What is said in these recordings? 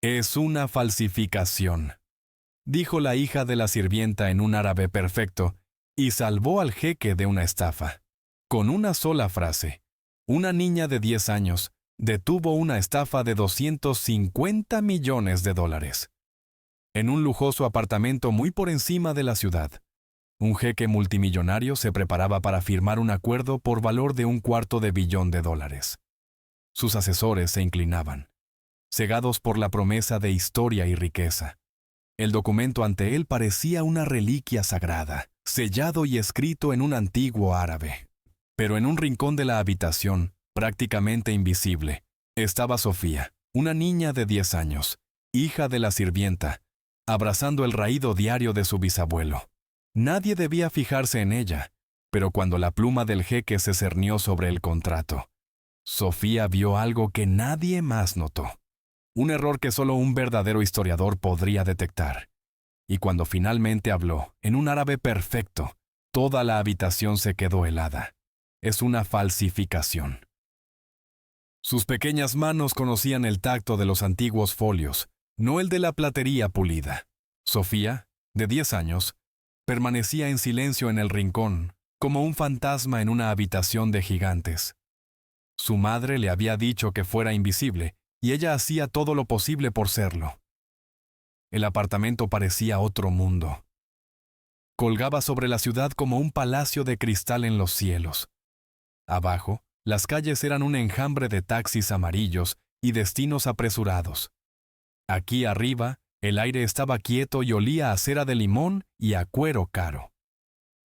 Es una falsificación, dijo la hija de la sirvienta en un árabe perfecto, y salvó al jeque de una estafa. Con una sola frase, una niña de 10 años detuvo una estafa de $250 millones en un lujoso apartamento muy por encima de la ciudad. Un jeque multimillonario se preparaba para firmar un acuerdo por valor de $250 millón. Sus asesores se inclinaban, cegados por la promesa de historia y riqueza. El documento ante él parecía una reliquia sagrada, sellado y escrito en un antiguo árabe. Pero en un rincón de la habitación, prácticamente invisible, estaba Sofía, una niña de 10 años, hija de la sirvienta, abrazando el raído diario de su bisabuelo. Nadie debía fijarse en ella, pero cuando la pluma del jeque se cernió sobre el contrato, Sofía vio algo que nadie más notó. Un error que solo un verdadero historiador podría detectar. Y cuando finalmente habló, en un árabe perfecto, toda la habitación se quedó helada. Es una falsificación. Sus pequeñas manos conocían el tacto de los antiguos folios, no el de la platería pulida. Sofía, de 10 años, permanecía en silencio en el rincón, como un fantasma en una habitación de gigantes. Su madre le había dicho que fuera invisible, y ella hacía todo lo posible por serlo. El apartamento parecía otro mundo. Colgaba sobre la ciudad como un palacio de cristal en los cielos. Abajo, las calles eran un enjambre de taxis amarillos y destinos apresurados. Aquí arriba, el aire estaba quieto y olía a cera de limón y a cuero caro.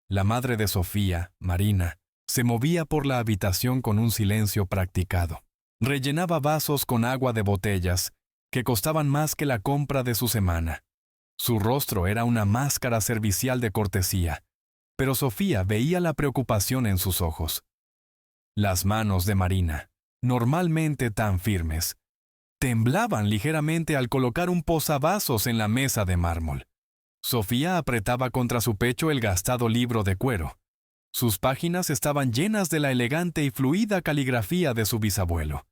La madre de Sofía, Marina, se movía por la habitación con un silencio practicado. Rellenaba vasos con agua de botellas, que costaban más que la compra de su semana. Su rostro era una máscara servicial de cortesía, pero Sofía veía la preocupación en sus ojos. Las manos de Marina, normalmente tan firmes, temblaban ligeramente al colocar un posavasos en la mesa de mármol. Sofía apretaba contra su pecho el gastado libro de cuero. Sus páginas estaban llenas de la elegante y fluida caligrafía de su bisabuelo.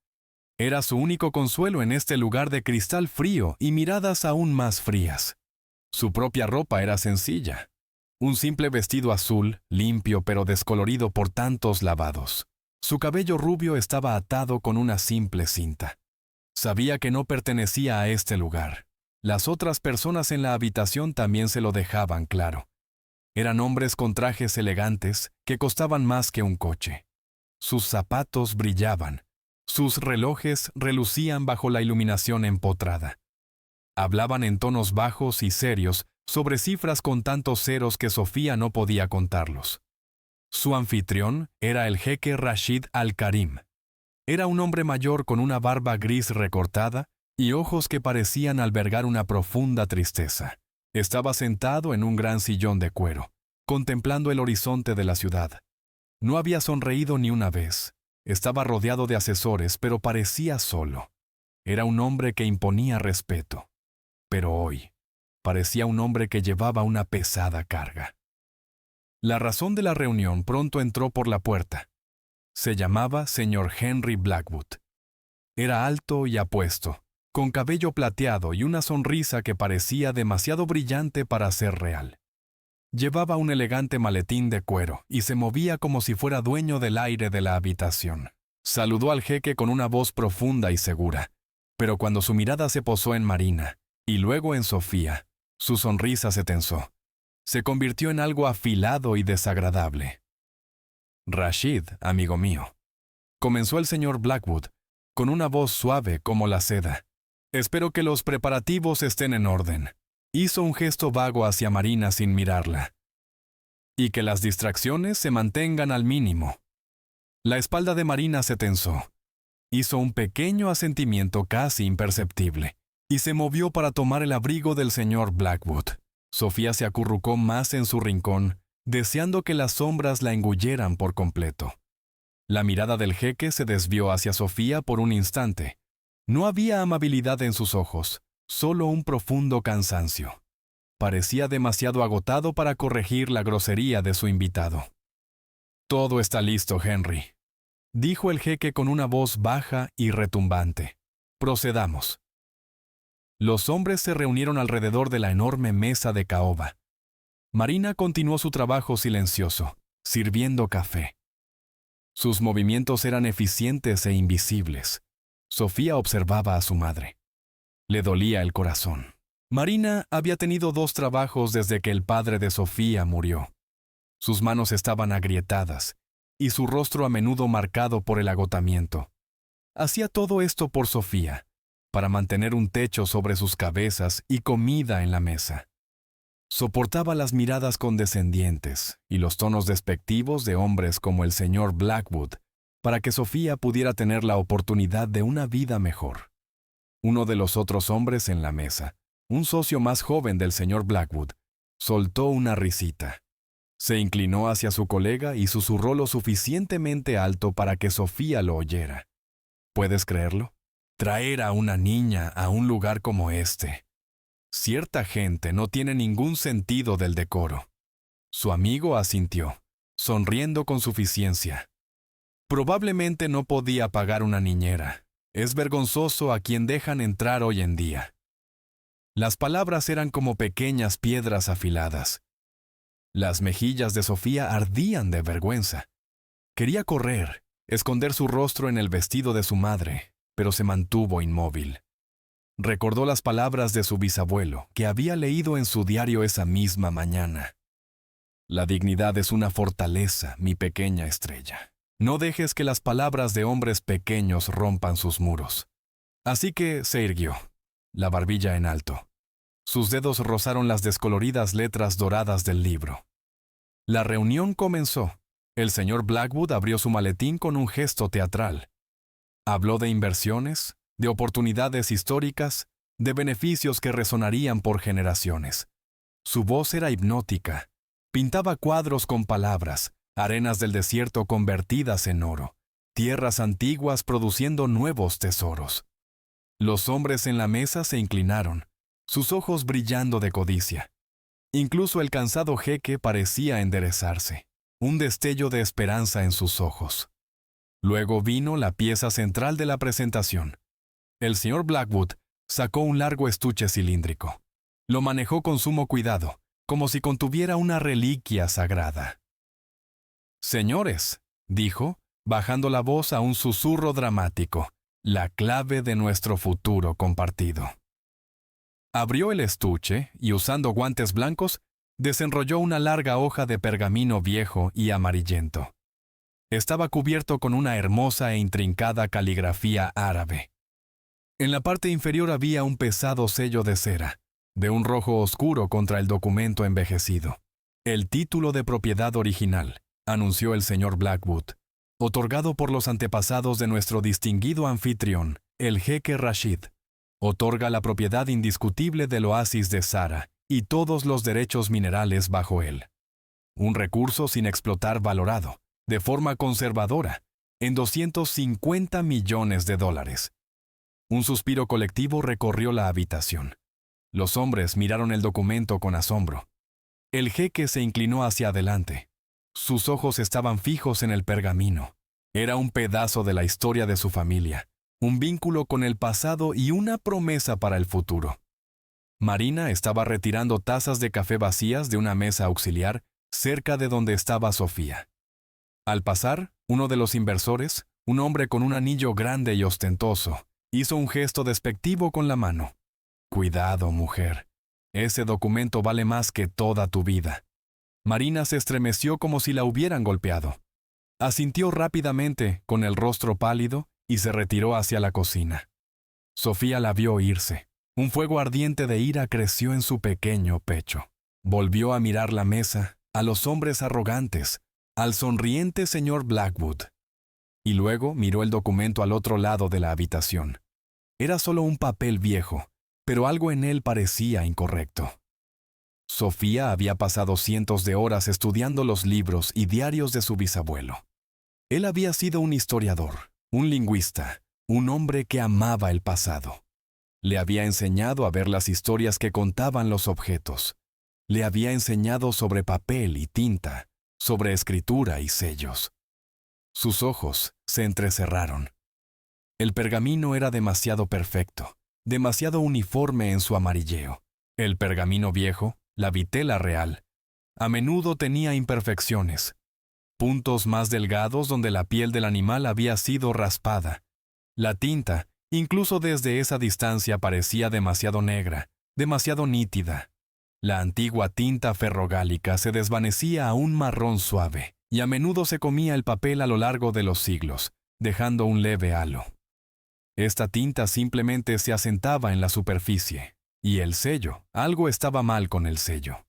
Era su único consuelo en este lugar de cristal frío y miradas aún más frías. Su propia ropa era sencilla. Un simple vestido azul, limpio pero descolorido por tantos lavados. Su cabello rubio estaba atado con una simple cinta. Sabía que no pertenecía a este lugar. Las otras personas en la habitación también se lo dejaban claro. Eran hombres con trajes elegantes que costaban más que un coche. Sus zapatos brillaban. Sus relojes relucían bajo la iluminación empotrada. Hablaban en tonos bajos y serios sobre cifras con tantos ceros que Sofía no podía contarlos. Su anfitrión era el jeque Rashid Al-Karim. Era un hombre mayor con una barba gris recortada y ojos que parecían albergar una profunda tristeza. Estaba sentado en un gran sillón de cuero, contemplando el horizonte de la ciudad. No había sonreído ni una vez. Estaba rodeado de asesores, pero parecía solo. Era un hombre que imponía respeto. Pero hoy, parecía un hombre que llevaba una pesada carga. La razón de la reunión pronto entró por la puerta. Se llamaba señor Henry Blackwood. Era alto y apuesto, con cabello plateado y una sonrisa que parecía demasiado brillante para ser real. Llevaba un elegante maletín de cuero y se movía como si fuera dueño del aire de la habitación. Saludó al jeque con una voz profunda y segura, pero cuando su mirada se posó en Marina y luego en Sofía, su sonrisa se tensó. Se convirtió en algo afilado y desagradable. Rashid, amigo mío, comenzó el señor Blackwood, con una voz suave como la seda. Espero que los preparativos estén en orden. Hizo un gesto vago hacia Marina sin mirarla. Y que las distracciones se mantengan al mínimo. La espalda de Marina se tensó. Hizo un pequeño asentimiento casi imperceptible, y se movió para tomar el abrigo del señor Blackwood. Sofía se acurrucó más en su rincón, deseando que las sombras la engulleran por completo. La mirada del jeque se desvió hacia Sofía por un instante. No había amabilidad en sus ojos, solo un profundo cansancio. Parecía demasiado agotado para corregir la grosería de su invitado. «Todo está listo, Henry», dijo el jeque con una voz baja y retumbante. «Procedamos». Los hombres se reunieron alrededor de la enorme mesa de caoba. Marina continuó su trabajo silencioso, sirviendo café. Sus movimientos eran eficientes e invisibles. Sofía observaba a su madre. Le dolía el corazón. Marina había tenido 2 trabajos desde que el padre de Sofía murió. Sus manos estaban agrietadas y su rostro a menudo marcado por el agotamiento. Hacía todo esto por Sofía, para mantener un techo sobre sus cabezas y comida en la mesa. Soportaba las miradas condescendientes y los tonos despectivos de hombres como el señor Blackwood, para que Sofía pudiera tener la oportunidad de una vida mejor. Uno de los otros hombres en la mesa, un socio más joven del señor Blackwood, soltó una risita. Se inclinó hacia su colega y susurró lo suficientemente alto para que Sofía lo oyera. ¿Puedes creerlo? Traer a una niña a un lugar como este. Cierta gente no tiene ningún sentido del decoro. Su amigo asintió, sonriendo con suficiencia. Probablemente no podía pagar una niñera. Es vergonzoso a quien dejan entrar hoy en día. Las palabras eran como pequeñas piedras afiladas. Las mejillas de Sofía ardían de vergüenza. Quería correr, esconder su rostro en el vestido de su madre, pero se mantuvo inmóvil. Recordó las palabras de su bisabuelo, que había leído en su diario esa misma mañana. La dignidad es una fortaleza, mi pequeña estrella. No dejes que las palabras de hombres pequeños rompan sus muros. Así que se irguió, la barbilla en alto. Sus dedos rozaron las descoloridas letras doradas del libro. La reunión comenzó. El señor Blackwood abrió su maletín con un gesto teatral. Habló de inversiones, de oportunidades históricas, de beneficios que resonarían por generaciones. Su voz era hipnótica. Pintaba cuadros con palabras, arenas del desierto convertidas en oro, tierras antiguas produciendo nuevos tesoros. Los hombres en la mesa se inclinaron, sus ojos brillando de codicia. Incluso el cansado jeque parecía enderezarse, un destello de esperanza en sus ojos. Luego vino la pieza central de la presentación. El señor Blackwood sacó un largo estuche cilíndrico. Lo manejó con sumo cuidado, como si contuviera una reliquia sagrada. «Señores», dijo, bajando la voz a un susurro dramático, «la clave de nuestro futuro compartido». Abrió el estuche y, usando guantes blancos, desenrolló una larga hoja de pergamino viejo y amarillento. Estaba cubierto con una hermosa e intrincada caligrafía árabe. En la parte inferior había un pesado sello de cera, de un rojo oscuro contra el documento envejecido. «El título de propiedad original», anunció el señor Blackwood, «otorgado por los antepasados de nuestro distinguido anfitrión, el jeque Rashid. Otorga la propiedad indiscutible del oasis de Zara y todos los derechos minerales bajo él. Un recurso sin explotar valorado, de forma conservadora, en $250 millones. Un suspiro colectivo recorrió la habitación. Los hombres miraron el documento con asombro. El jeque se inclinó hacia adelante. Sus ojos estaban fijos en el pergamino. Era un pedazo de la historia de su familia, un vínculo con el pasado y una promesa para el futuro. Marina estaba retirando tazas de café vacías de una mesa auxiliar cerca de donde estaba Sofía. Al pasar, uno de los inversores, un hombre con un anillo grande y ostentoso, hizo un gesto despectivo con la mano. «Cuidado, mujer. Ese documento vale más que toda tu vida». Marina se estremeció como si la hubieran golpeado. Asintió rápidamente, con el rostro pálido, y se retiró hacia la cocina. Sofía la vio irse. Un fuego ardiente de ira creció en su pequeño pecho. Volvió a mirar la mesa, a los hombres arrogantes, al sonriente señor Blackwood. Y luego miró el documento al otro lado de la habitación. Era solo un papel viejo, pero algo en él parecía incorrecto. Sofía había pasado cientos de horas estudiando los libros y diarios de su bisabuelo. Él había sido un historiador, un lingüista, un hombre que amaba el pasado. Le había enseñado a ver las historias que contaban los objetos. Le había enseñado sobre papel y tinta, sobre escritura y sellos. Sus ojos se entrecerraron. El pergamino era demasiado perfecto, demasiado uniforme en su amarilleo. El pergamino viejo, la vitela real, a menudo tenía imperfecciones, puntos más delgados donde la piel del animal había sido raspada. La tinta, incluso desde esa distancia, parecía demasiado negra, demasiado nítida. La antigua tinta ferrogálica se desvanecía a un marrón suave, y a menudo se comía el papel a lo largo de los siglos, dejando un leve halo. Esta tinta simplemente se asentaba en la superficie, y el sello, algo estaba mal con el sello.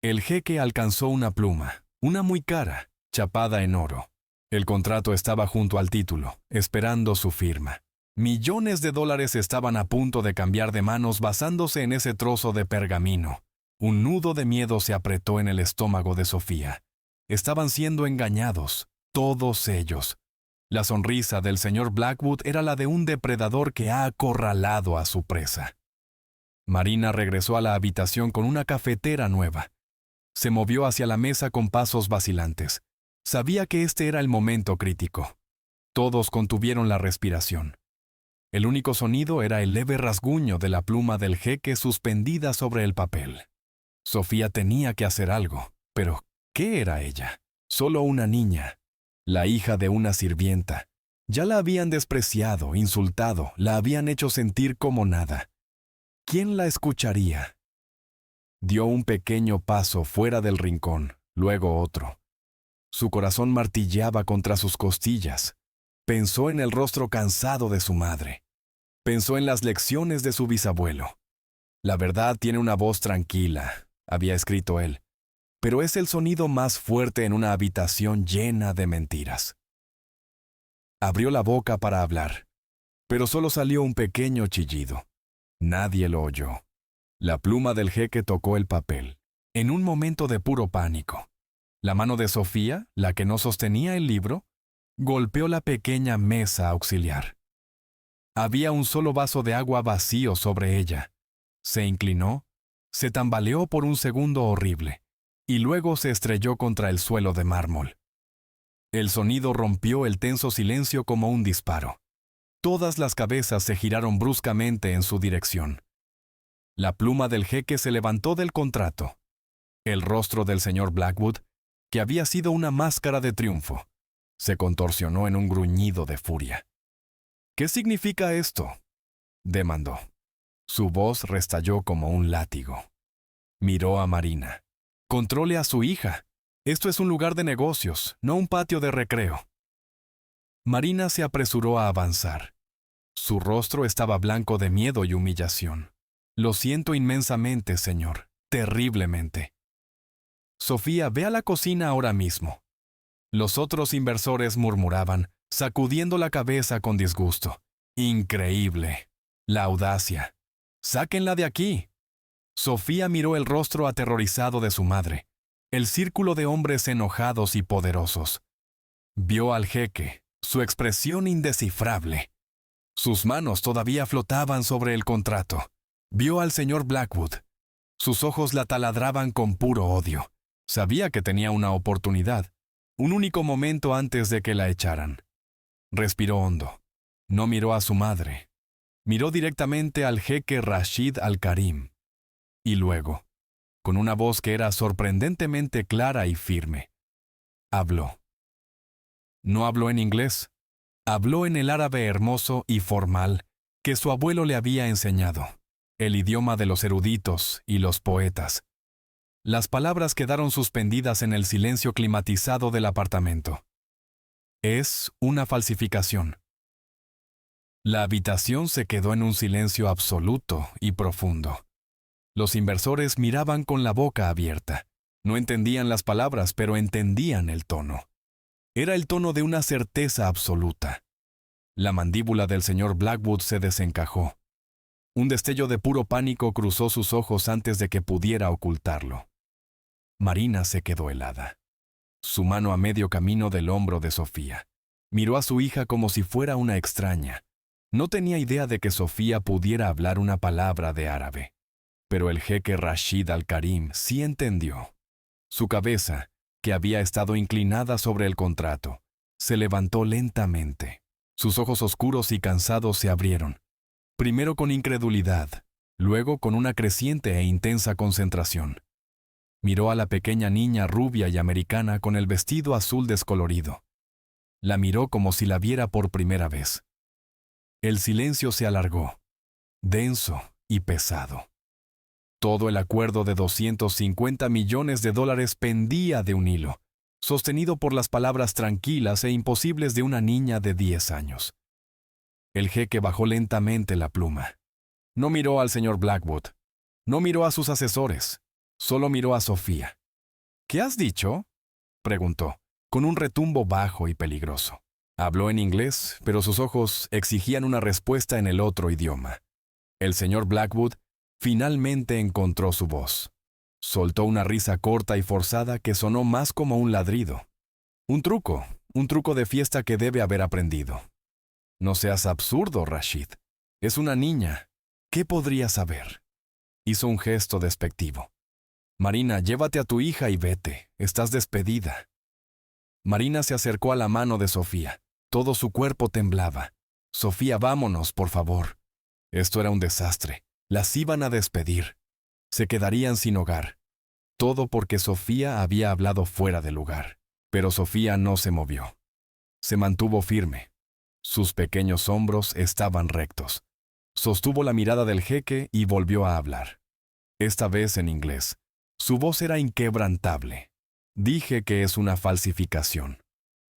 El jeque alcanzó una pluma, una muy cara, chapada en oro. El contrato estaba junto al título, esperando su firma. Millones de dólares estaban a punto de cambiar de manos basándose en ese trozo de pergamino. Un nudo de miedo se apretó en el estómago de Sofía. Estaban siendo engañados, todos ellos. La sonrisa del señor Blackwood era la de un depredador que ha acorralado a su presa. Marina regresó a la habitación con una cafetera nueva. Se movió hacia la mesa con pasos vacilantes. Sabía que este era el momento crítico. Todos contuvieron la respiración. El único sonido era el leve rasguño de la pluma del jeque suspendida sobre el papel. Sofía tenía que hacer algo, pero ¿qué era ella? Solo una niña, la hija de una sirvienta. Ya la habían despreciado, insultado, la habían hecho sentir como nada. ¿Quién la escucharía? Dio un pequeño paso fuera del rincón, luego otro. Su corazón martilleaba contra sus costillas. Pensó en el rostro cansado de su madre. Pensó en las lecciones de su bisabuelo. La verdad tiene una voz tranquila, había escrito él, pero es el sonido más fuerte en una habitación llena de mentiras. Abrió la boca para hablar, pero solo salió un pequeño chillido. Nadie lo oyó. La pluma del jeque tocó el papel, en un momento de puro pánico. La mano de Sofía, la que no sostenía el libro, golpeó la pequeña mesa auxiliar. Había un solo vaso de agua vacío sobre ella. Se inclinó, se tambaleó por un segundo horrible, y luego se estrelló contra el suelo de mármol. El sonido rompió el tenso silencio como un disparo. Todas las cabezas se giraron bruscamente en su dirección. La pluma del jeque se levantó del contrato. El rostro del señor Blackwood, que había sido una máscara de triunfo, se contorsionó en un gruñido de furia. ¿Qué significa esto?, demandó. Su voz restalló como un látigo. Miró a Marina. Controle a su hija. Esto es un lugar de negocios, no un patio de recreo. Marina se apresuró a avanzar. Su rostro estaba blanco de miedo y humillación. Lo siento inmensamente, señor, terriblemente. Sofía, ve a la cocina ahora mismo. Los otros inversores murmuraban, sacudiendo la cabeza con disgusto. Increíble. La audacia. Sáquenla de aquí. Sofía miró el rostro aterrorizado de su madre, el círculo de hombres enojados y poderosos. Vio al jeque, su expresión indescifrable. Sus manos todavía flotaban sobre el contrato. Vio al señor Blackwood. Sus ojos la taladraban con puro odio. Sabía que tenía una oportunidad, un único momento antes de que la echaran. Respiró hondo. No miró a su madre. Miró directamente al jeque Rashid Al-Karim. Y luego, con una voz que era sorprendentemente clara y firme, habló. No habló en inglés. Habló en el árabe hermoso y formal que su abuelo le había enseñado, el idioma de los eruditos y los poetas. Las palabras quedaron suspendidas en el silencio climatizado del apartamento. Es una falsificación. La habitación se quedó en un silencio absoluto y profundo. Los inversores miraban con la boca abierta. No entendían las palabras, pero entendían el tono. Era el tono de una certeza absoluta. La mandíbula del señor Blackwood se desencajó. Un destello de puro pánico cruzó sus ojos antes de que pudiera ocultarlo. Marina se quedó helada. Su mano a medio camino del hombro de Sofía. Miró a su hija como si fuera una extraña. No tenía idea de que Sofía pudiera hablar una palabra de árabe. Pero el jeque Rashid Al-Karim sí entendió. Su cabeza, que había estado inclinada sobre el contrato, se levantó lentamente. Sus ojos oscuros y cansados se abrieron. primero con incredulidad, luego con una creciente e intensa concentración. Miró a la pequeña niña rubia y americana con el vestido azul descolorido. La miró como si la viera por primera vez. El silencio se alargó, denso y pesado. Todo el acuerdo de $250 millones pendía de un hilo, sostenido por las palabras tranquilas e imposibles de una niña de 10 años. El jeque bajó lentamente la pluma. No miró al señor Blackwood. No miró a sus asesores. Solo miró a Sofía. «¿Qué has dicho?», preguntó, con un retumbo bajo y peligroso. Habló en inglés, pero sus ojos exigían una respuesta en el otro idioma. El señor Blackwood finalmente encontró su voz. Soltó una risa corta y forzada que sonó más como un ladrido. Un truco de fiesta que debe haber aprendido. «No seas absurdo, Rashid. Es una niña. ¿Qué podría saber?». Hizo un gesto despectivo. «Marina, llévate a tu hija y vete. Estás despedida». Marina se acercó a la mano de Sofía. Todo su cuerpo temblaba. «Sofía, vámonos, por favor». Esto era un desastre. Las iban a despedir. Se quedarían sin hogar. Todo porque Sofía había hablado fuera de lugar. Pero Sofía no se movió. Se mantuvo firme. Sus pequeños hombros estaban rectos. Sostuvo la mirada del jeque y volvió a hablar. Esta vez en inglés. Su voz era inquebrantable. «Dije que es una falsificación».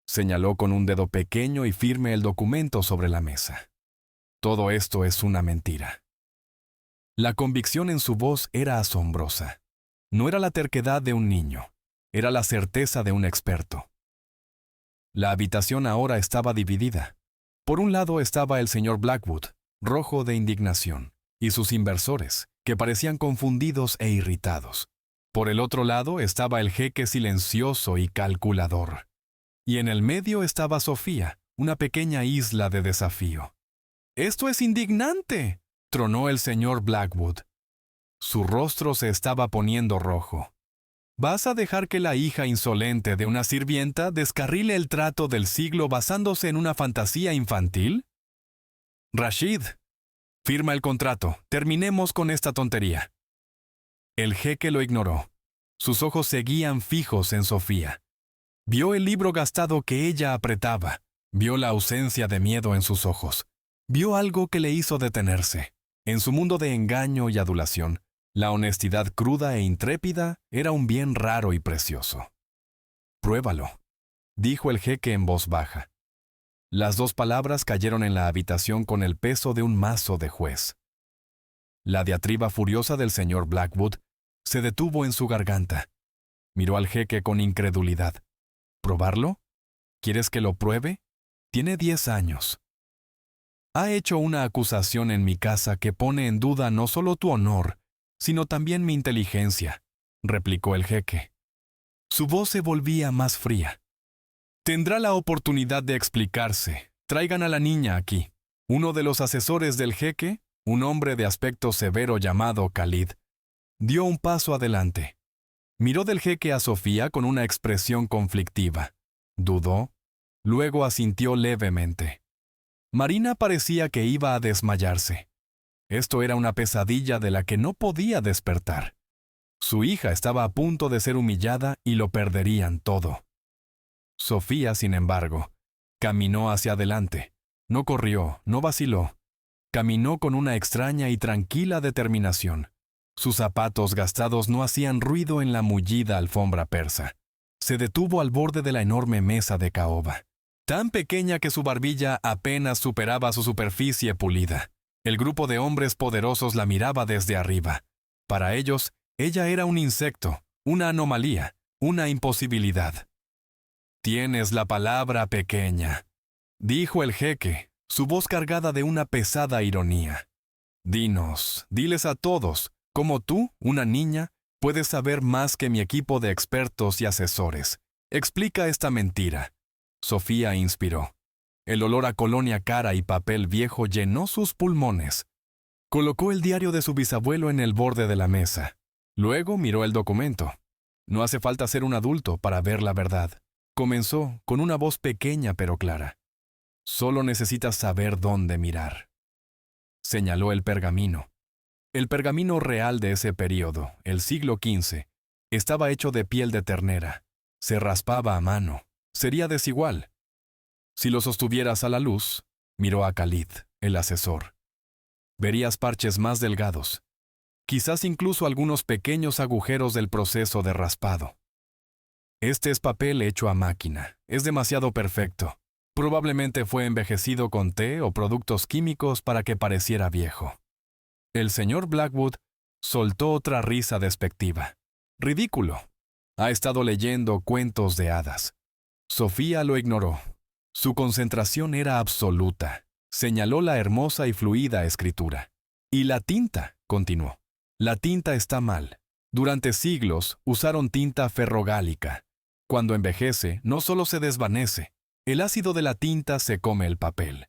Señaló con un dedo pequeño y firme el documento sobre la mesa. «Todo esto es una mentira». La convicción en su voz era asombrosa. No era la terquedad de un niño, era la certeza de un experto. La habitación ahora estaba dividida. Por un lado estaba el señor Blackwood, rojo de indignación, y sus inversores, que parecían confundidos e irritados. Por el otro lado estaba el jeque silencioso y calculador. Y en el medio estaba Sofía, una pequeña isla de desafío. «¡Esto es indignante!», tronó el señor Blackwood. Su rostro se estaba poniendo rojo. «¿Vas a dejar que la hija insolente de una sirvienta descarrile el trato del siglo basándose en una fantasía infantil? Rashid, firma el contrato. Terminemos con esta tontería». El jeque lo ignoró. Sus ojos seguían fijos en Sofía. Vio el libro gastado que ella apretaba. Vio la ausencia de miedo en sus ojos. Vio algo que le hizo detenerse. En su mundo de engaño y adulación, la honestidad cruda e intrépida era un bien raro y precioso. «Pruébalo», dijo el jeque en voz baja. Las dos palabras cayeron en la habitación con el peso de un mazo de juez. La diatriba furiosa del señor Blackwood se detuvo en su garganta. Miró al jeque con incredulidad. «¿Probarlo? ¿Quieres que lo pruebe? Tiene 10 años. Ha hecho una acusación en mi casa que pone en duda no solo tu honor, sino también mi inteligencia», replicó el jeque. Su voz se volvía más fría. «Tendrá la oportunidad de explicarse. Traigan a la niña aquí». Uno de los asesores del jeque, un hombre de aspecto severo llamado Khalid, dio un paso adelante. Miró del jeque a Sofía con una expresión conflictiva. Dudó, luego asintió levemente. Marina parecía que iba a desmayarse. Esto era una pesadilla de la que no podía despertar. Su hija estaba a punto de ser humillada y lo perderían todo. Sofía, sin embargo, caminó hacia adelante. No corrió, no vaciló. Caminó con una extraña y tranquila determinación. Sus zapatos gastados no hacían ruido en la mullida alfombra persa. Se detuvo al borde de la enorme mesa de caoba, tan pequeña que su barbilla apenas superaba su superficie pulida. El grupo de hombres poderosos la miraba desde arriba. Para ellos, ella era un insecto, una anomalía, una imposibilidad. «Tienes la palabra, pequeña», dijo el jeque, su voz cargada de una pesada ironía. «Diles a todos, cómo tú, una niña, puedes saber más que mi equipo de expertos y asesores. Explica esta mentira». Sofía inspiró. El olor a colonia cara y papel viejo llenó sus pulmones. Colocó el diario de su bisabuelo en el borde de la mesa. Luego miró el documento. «No hace falta ser un adulto para ver la verdad», comenzó con una voz pequeña pero clara. «Solo necesitas saber dónde mirar». señaló el pergamino. El pergamino real de ese período, el siglo XV, estaba hecho de piel de ternera. Se raspaba a mano. Sería desigual. Si lo sostuvieras a la luz, miró a Khalid, el asesor. Verías parches más delgados. Quizás incluso algunos pequeños agujeros del proceso de raspado. Este es papel hecho a máquina. Es demasiado perfecto. Probablemente fue envejecido con té o productos químicos para que pareciera viejo. El señor Blackwood soltó otra risa despectiva. Ridículo. Ha estado leyendo cuentos de hadas. Sofía lo ignoró. Su concentración era absoluta. Señaló la hermosa y fluida escritura. Y la tinta, continuó. La tinta está mal. Durante siglos usaron tinta ferrogálica. Cuando envejece, no solo se desvanece, el ácido de la tinta se come el papel.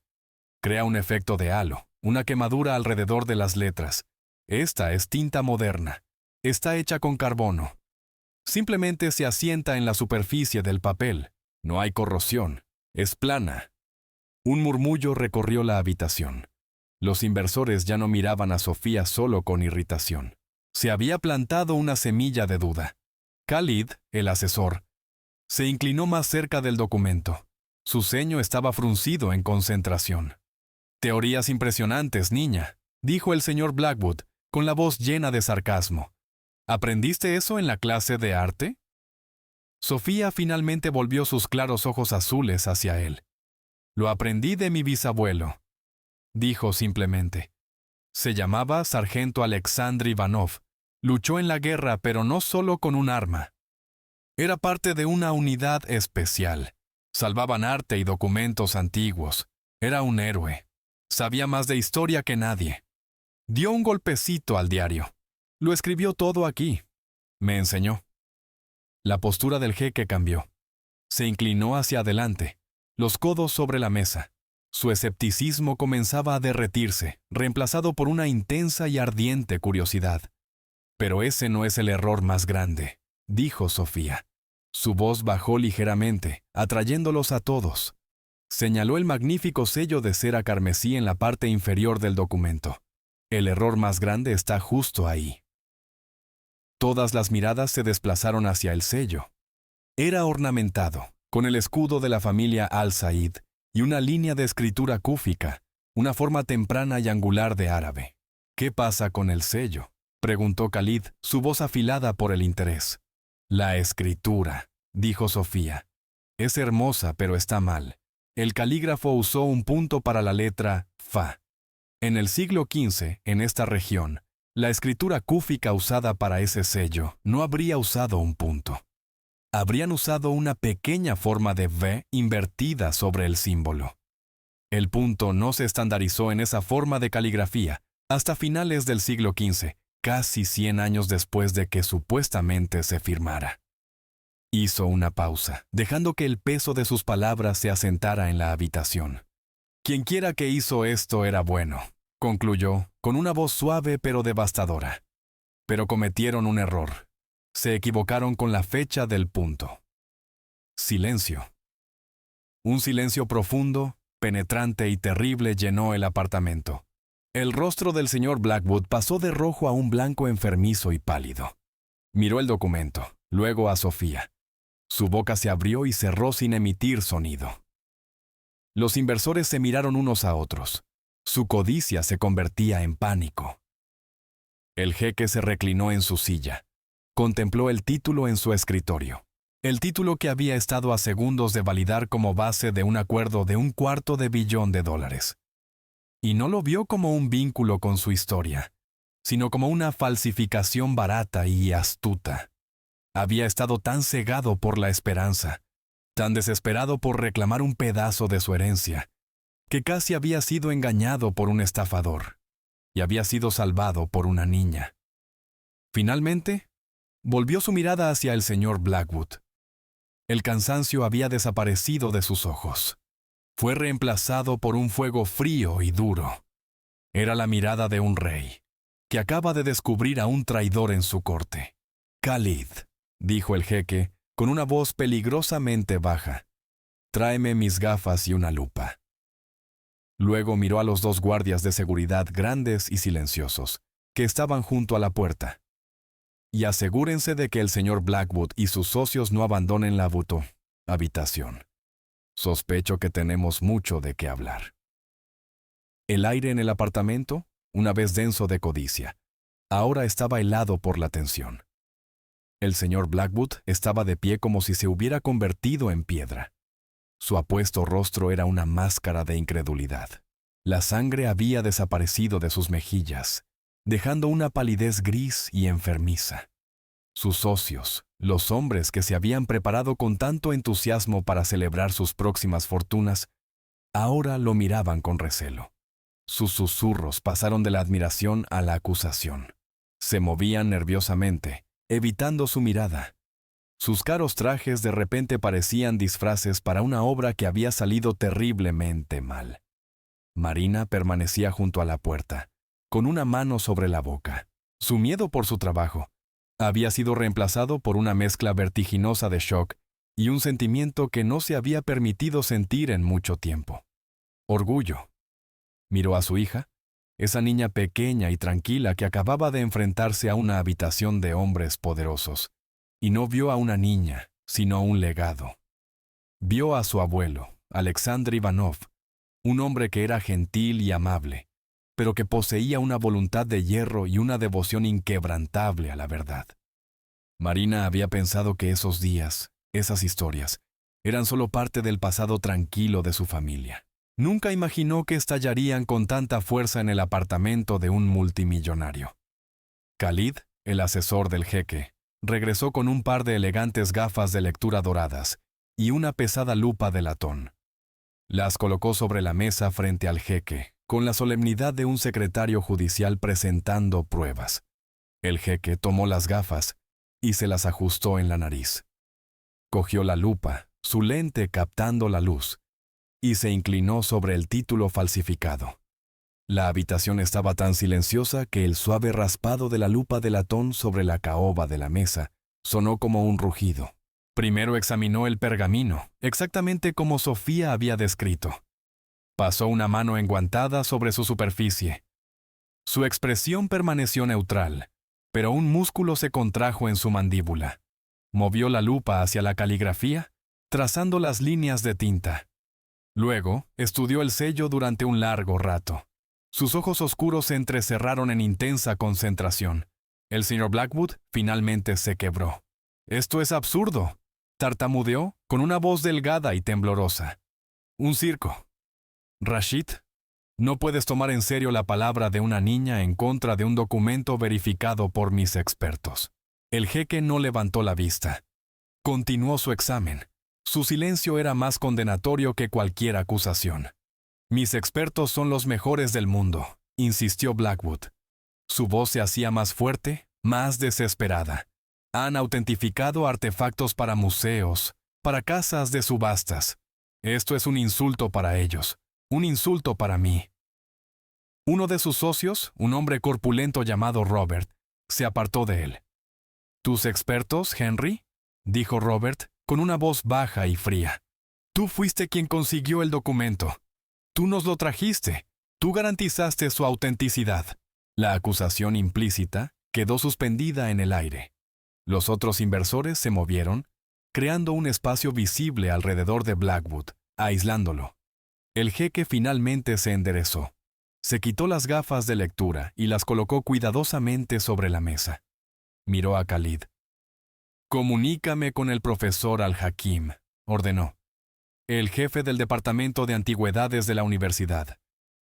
Crea un efecto de halo, una quemadura alrededor de las letras. Esta es tinta moderna. Está hecha con carbono. Simplemente se asienta en la superficie del papel. No hay corrosión. Es plana. Un murmullo recorrió la habitación. Los inversores ya no miraban a Sofía solo con irritación. Se había plantado una semilla de duda. Khalid, el asesor, se inclinó más cerca del documento. Su ceño estaba fruncido en concentración. «Teorías impresionantes, niña», dijo el señor Blackwood, con la voz llena de sarcasmo. «¿Aprendiste eso en la clase de arte?» Sofía finalmente volvió sus claros ojos azules hacia él. «Lo aprendí de mi bisabuelo», dijo simplemente. Se llamaba Sargento Alexandr Ivanov. Luchó en la guerra, pero no solo con un arma. Era parte de una unidad especial. Salvaban arte y documentos antiguos. Era un héroe. Sabía más de historia que nadie. Dio un golpecito al diario. Lo escribió todo aquí. Me enseñó. La postura del jeque cambió. Se inclinó hacia adelante, los codos sobre la mesa. Su escepticismo comenzaba a derretirse, reemplazado por una intensa y ardiente curiosidad. «Pero ese no es el error más grande», dijo Sofía. Su voz bajó ligeramente, atrayéndolos a todos. Señaló el magnífico sello de cera carmesí en la parte inferior del documento. El error más grande está justo ahí. Todas las miradas se desplazaron hacia el sello. Era ornamentado, con el escudo de la familia Al-Said y una línea de escritura cúfica, una forma temprana y angular de árabe. «¿Qué pasa con el sello?», preguntó Khalid, su voz afilada por el interés. «La escritura», dijo Sofía. «Es hermosa, pero está mal. El calígrafo usó un punto para la letra Fa. En el siglo XV, en esta región, la escritura cúfica usada para ese sello no habría usado un punto. Habrían usado una pequeña forma de V invertida sobre el símbolo. El punto no se estandarizó en esa forma de caligrafía hasta finales del siglo XV, casi 100 años después de que supuestamente se firmara». Hizo una pausa, dejando que el peso de sus palabras se asentara en la habitación. «Quienquiera que hizo esto era bueno», concluyó, con una voz suave pero devastadora. «Pero cometieron un error. Se equivocaron con la fecha del punto». Silencio. Un silencio profundo, penetrante y terrible llenó el apartamento. El rostro del señor Blackwood pasó de rojo a un blanco enfermizo y pálido. Miró el documento, luego a Sofía. Su boca se abrió y cerró sin emitir sonido. Los inversores se miraron unos a otros. Su codicia se convertía en pánico. El jeque se reclinó en su silla. Contempló el título en su escritorio. El título que había estado a segundos de validar como base de un acuerdo de $250 millones. Y no lo vio como un vínculo con su historia, sino como una falsificación barata y astuta. Había estado tan cegado por la esperanza, tan desesperado por reclamar un pedazo de su herencia, que casi había sido engañado por un estafador, y había sido salvado por una niña. Finalmente, volvió su mirada hacia el señor Blackwood. El cansancio había desaparecido de sus ojos. Fue reemplazado por un fuego frío y duro. Era la mirada de un rey, que acaba de descubrir a un traidor en su corte. «Khalid», dijo el jeque, con una voz peligrosamente baja, «tráeme mis gafas y una lupa». Luego miró a los 2 guardias de seguridad grandes y silenciosos, que estaban junto a la puerta. Y asegúrense de que el señor Blackwood y sus socios no abandonen la habitación. Sospecho que tenemos mucho de qué hablar. El aire en el apartamento, una vez denso de codicia, ahora estaba helado por la tensión. El señor Blackwood estaba de pie como si se hubiera convertido en piedra. Su apuesto rostro era una máscara de incredulidad. La sangre había desaparecido de sus mejillas, dejando una palidez gris y enfermiza. Sus socios, los hombres que se habían preparado con tanto entusiasmo para celebrar sus próximas fortunas, ahora lo miraban con recelo. Sus susurros pasaron de la admiración a la acusación. Se movían nerviosamente, evitando su mirada. Sus caros trajes de repente parecían disfraces para una obra que había salido terriblemente mal. Marina permanecía junto a la puerta, con una mano sobre la boca. Su miedo por su trabajo había sido reemplazado por una mezcla vertiginosa de shock y un sentimiento que no se había permitido sentir en mucho tiempo. Orgullo. Miró a su hija, esa niña pequeña y tranquila que acababa de enfrentarse a una habitación de hombres poderosos, y no vio a una niña, sino un legado. Vio a su abuelo, Alexander Ivanov, un hombre que era gentil y amable, pero que poseía una voluntad de hierro y una devoción inquebrantable a la verdad. Marina había pensado que esos días, esas historias, eran solo parte del pasado tranquilo de su familia. Nunca imaginó que estallarían con tanta fuerza en el apartamento de un multimillonario. Khalid, el asesor del jeque, regresó con un par de elegantes gafas de lectura doradas y una pesada lupa de latón. Las colocó sobre la mesa frente al jeque, con la solemnidad de un secretario judicial presentando pruebas. El jeque tomó las gafas y se las ajustó en la nariz. Cogió la lupa, su lente captando la luz, y se inclinó sobre el título falsificado. La habitación estaba tan silenciosa que el suave raspado de la lupa de latón sobre la caoba de la mesa sonó como un rugido. Primero examinó el pergamino, exactamente como Sofía había descrito. Pasó una mano enguantada sobre su superficie. Su expresión permaneció neutral, pero un músculo se contrajo en su mandíbula. Movió la lupa hacia la caligrafía, trazando las líneas de tinta. Luego, estudió el sello durante un largo rato. Sus ojos oscuros se entrecerraron en intensa concentración. El señor Blackwood finalmente se quebró. «Esto es absurdo», tartamudeó con una voz delgada y temblorosa. «Un circo. Rashid, no puedes tomar en serio la palabra de una niña en contra de un documento verificado por mis expertos». El jeque no levantó la vista. Continuó su examen. Su silencio era más condenatorio que cualquier acusación. «Mis expertos son los mejores del mundo», insistió Blackwood. Su voz se hacía más fuerte, más desesperada. «Han autentificado artefactos para museos, para casas de subastas. Esto es un insulto para ellos, un insulto para mí». Uno de sus socios, un hombre corpulento llamado Robert, se apartó de él. «¿Tus expertos, Henry?», dijo Robert, con una voz baja y fría. «Tú fuiste quien consiguió el documento. Tú nos lo trajiste. Tú garantizaste su autenticidad». La acusación implícita quedó suspendida en el aire. Los otros inversores se movieron, creando un espacio visible alrededor de Blackwood, aislándolo. El jeque finalmente se enderezó. Se quitó las gafas de lectura y las colocó cuidadosamente sobre la mesa. Miró a Khalid. «Comunícame con el profesor Al-Hakim», ordenó. «El jefe del departamento de antigüedades de la universidad.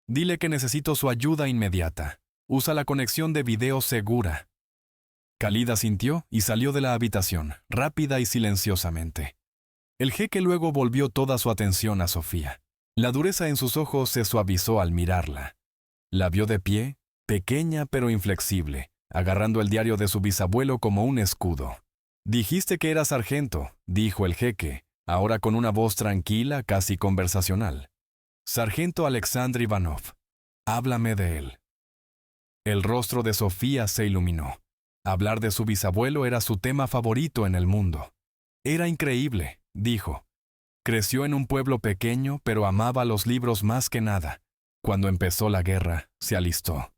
Dile que necesito su ayuda inmediata. Usa la conexión de video segura». Khalid asintió y salió de la habitación, rápida y silenciosamente. El jeque luego volvió toda su atención a Sofía. La dureza en sus ojos se suavizó al mirarla. La vio de pie, pequeña pero inflexible, agarrando el diario de su bisabuelo como un escudo. «Dijiste que era sargento», dijo el jeque, ahora con una voz tranquila, casi conversacional. «Sargento Alexander Ivanov. Háblame de él». El rostro de Sofía se iluminó. Hablar de su bisabuelo era su tema favorito en el mundo. «Era increíble», dijo. «Creció en un pueblo pequeño, pero amaba los libros más que nada. Cuando empezó la guerra, se alistó.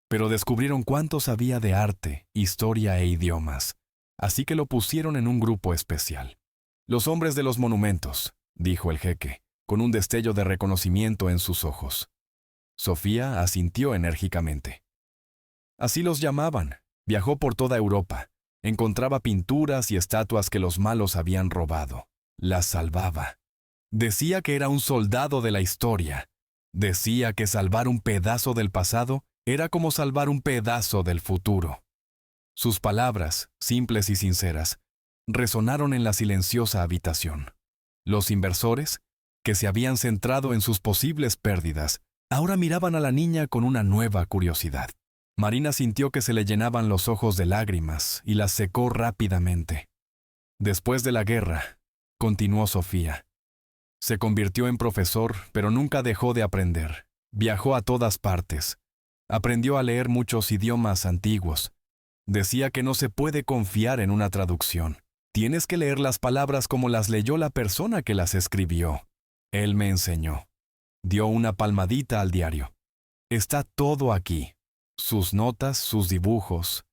Pero descubrieron cuánto sabía de arte, historia e idiomas, así que lo pusieron en un grupo especial. Los hombres de los monumentos, dijo el jeque, con un destello de reconocimiento en sus ojos. Sofía asintió enérgicamente. Así los llamaban. Viajó por toda Europa. Encontraba pinturas y estatuas que los malos habían robado. Las salvaba. Decía que era un soldado de la historia. Decía que salvar un pedazo del pasado era como salvar un pedazo del futuro. Sus palabras, simples y sinceras, resonaron en la silenciosa habitación. Los inversores, que se habían centrado en sus posibles pérdidas, ahora miraban a la niña con una nueva curiosidad. Marina sintió que se le llenaban los ojos de lágrimas y las secó rápidamente. Después de la guerra, continuó Sofía, se convirtió en profesor, pero nunca dejó de aprender. Viajó a todas partes. Aprendió a leer muchos idiomas antiguos. Decía que no se puede confiar en una traducción. Tienes que leer las palabras como las leyó la persona que las escribió. Él me enseñó. Dio una palmadita al diario. Está todo aquí. Sus notas, sus dibujos.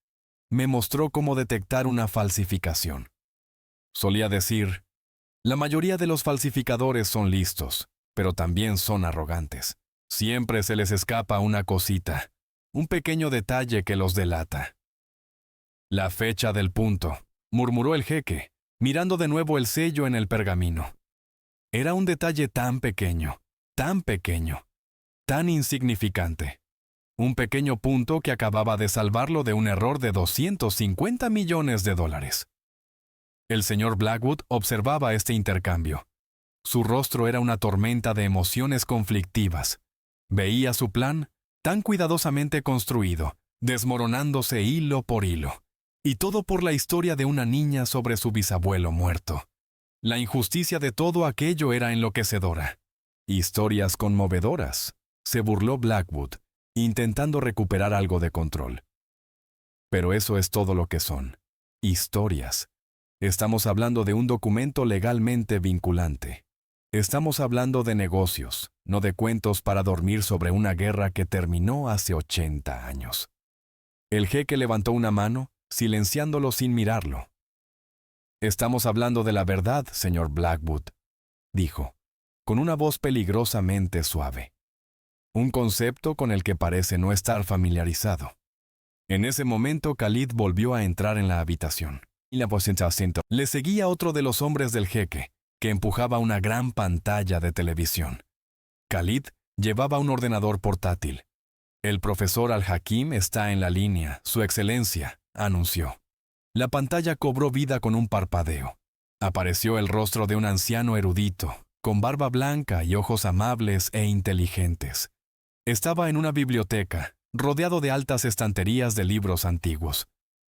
Me mostró cómo detectar una falsificación. Solía decir, la mayoría de los falsificadores son listos, pero también son arrogantes. Siempre se les escapa una cosita, un pequeño detalle que los delata. La fecha del punto, murmuró el jeque, mirando de nuevo el sello en el pergamino. Era un detalle tan pequeño, tan insignificante. Un pequeño punto que acababa de salvarlo de un error de $250 millones. El señor Blackwood observaba este intercambio. Su rostro era una tormenta de emociones conflictivas. Veía su plan, tan cuidadosamente construido, desmoronándose hilo por hilo. Y todo por la historia de una niña sobre su bisabuelo muerto. La injusticia de todo aquello era enloquecedora. Historias conmovedoras, se burló Blackwood, intentando recuperar algo de control. Pero eso es todo lo que son. Historias. Estamos hablando de un documento legalmente vinculante. Estamos hablando de negocios, no de cuentos para dormir sobre una guerra que terminó hace 80 años. El jeque levantó una mano, silenciándolo sin mirarlo. Estamos hablando de la verdad, señor Blackwood, dijo, con una voz peligrosamente suave. Un concepto con el que parece no estar familiarizado. En ese momento Khalid volvió a entrar en la habitación. Le seguía otro de los hombres del jeque, que empujaba una gran pantalla de televisión. Khalid llevaba un ordenador portátil. El profesor Al-Hakim está en la línea, Su Excelencia, anunció. La pantalla cobró vida con un parpadeo. Apareció el rostro de un anciano erudito, con barba blanca y ojos amables e inteligentes. Estaba en una biblioteca, rodeado de altas estanterías de libros antiguos.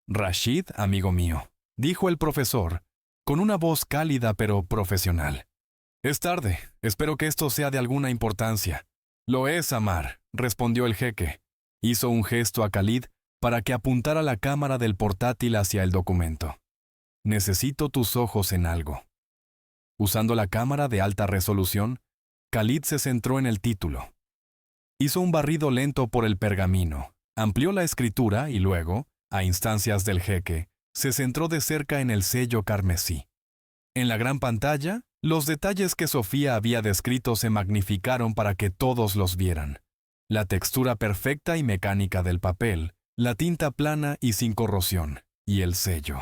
Rashid, amigo mío, dijo el profesor, con una voz cálida pero profesional. Es tarde, espero que esto sea de alguna importancia. Lo es, Amar, respondió el jeque. Hizo un gesto a Khalid para que apuntara la cámara del portátil hacia el documento. Necesito tus ojos en algo. Usando la cámara de alta resolución, Khalid se centró en el título. Hizo un barrido lento por el pergamino, amplió la escritura y luego, a instancias del jeque, se centró de cerca en el sello carmesí. En la gran pantalla, los detalles que Sofía había descrito se magnificaron para que todos los vieran. La textura perfecta y mecánica del papel, la tinta plana y sin corrosión, y el sello.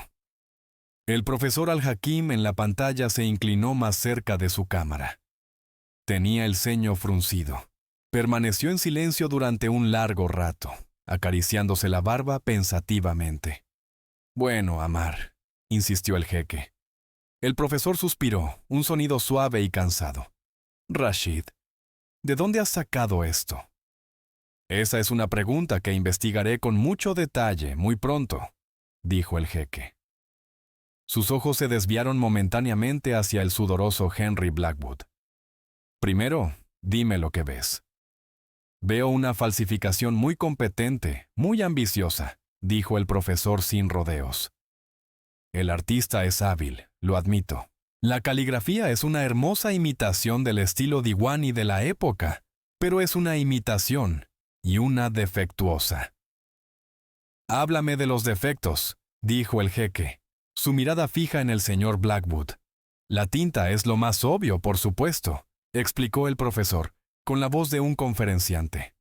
El profesor Al-Hakim en la pantalla se inclinó más cerca de su cámara. Tenía el ceño fruncido. Permaneció en silencio durante un largo rato, acariciándose la barba pensativamente. Bueno, Amar, insistió el jeque. El profesor suspiró, un sonido suave y cansado. Rashid, ¿de dónde has sacado esto? Esa es una pregunta que investigaré con mucho detalle muy pronto, dijo el jeque. Sus ojos se desviaron momentáneamente hacia el sudoroso Henry Blackwood. Primero, dime lo que ves. Veo una falsificación muy competente, muy ambiciosa, dijo el profesor sin rodeos. El artista es hábil, lo admito. La caligrafía es una hermosa imitación del estilo Diwani de la época. pero es una imitación y una defectuosa. Háblame de los defectos, dijo el jeque, su mirada fija en el señor Blackwood. La tinta es lo más obvio, por supuesto, explicó el profesor, con la voz de un conferenciante.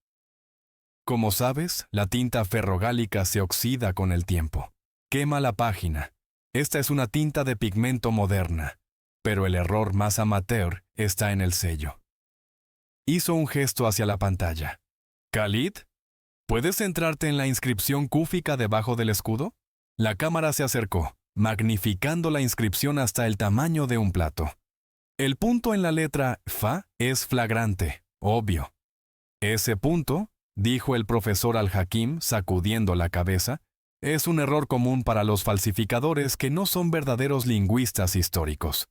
Como sabes, la tinta ferrogálica se oxida con el tiempo. Quema la página. Esta es una tinta de pigmento moderna, pero el error más amateur está en el sello. Hizo un gesto hacia la pantalla. ¿Khalid? ¿Puedes centrarte en la inscripción cúfica debajo del escudo? La cámara se acercó, magnificando la inscripción hasta el tamaño de un plato. El punto en la letra Fa es flagrante, obvio. Ese punto, dijo el profesor al-Hakim sacudiendo la cabeza, es un error común para los falsificadores que no son verdaderos lingüistas históricos.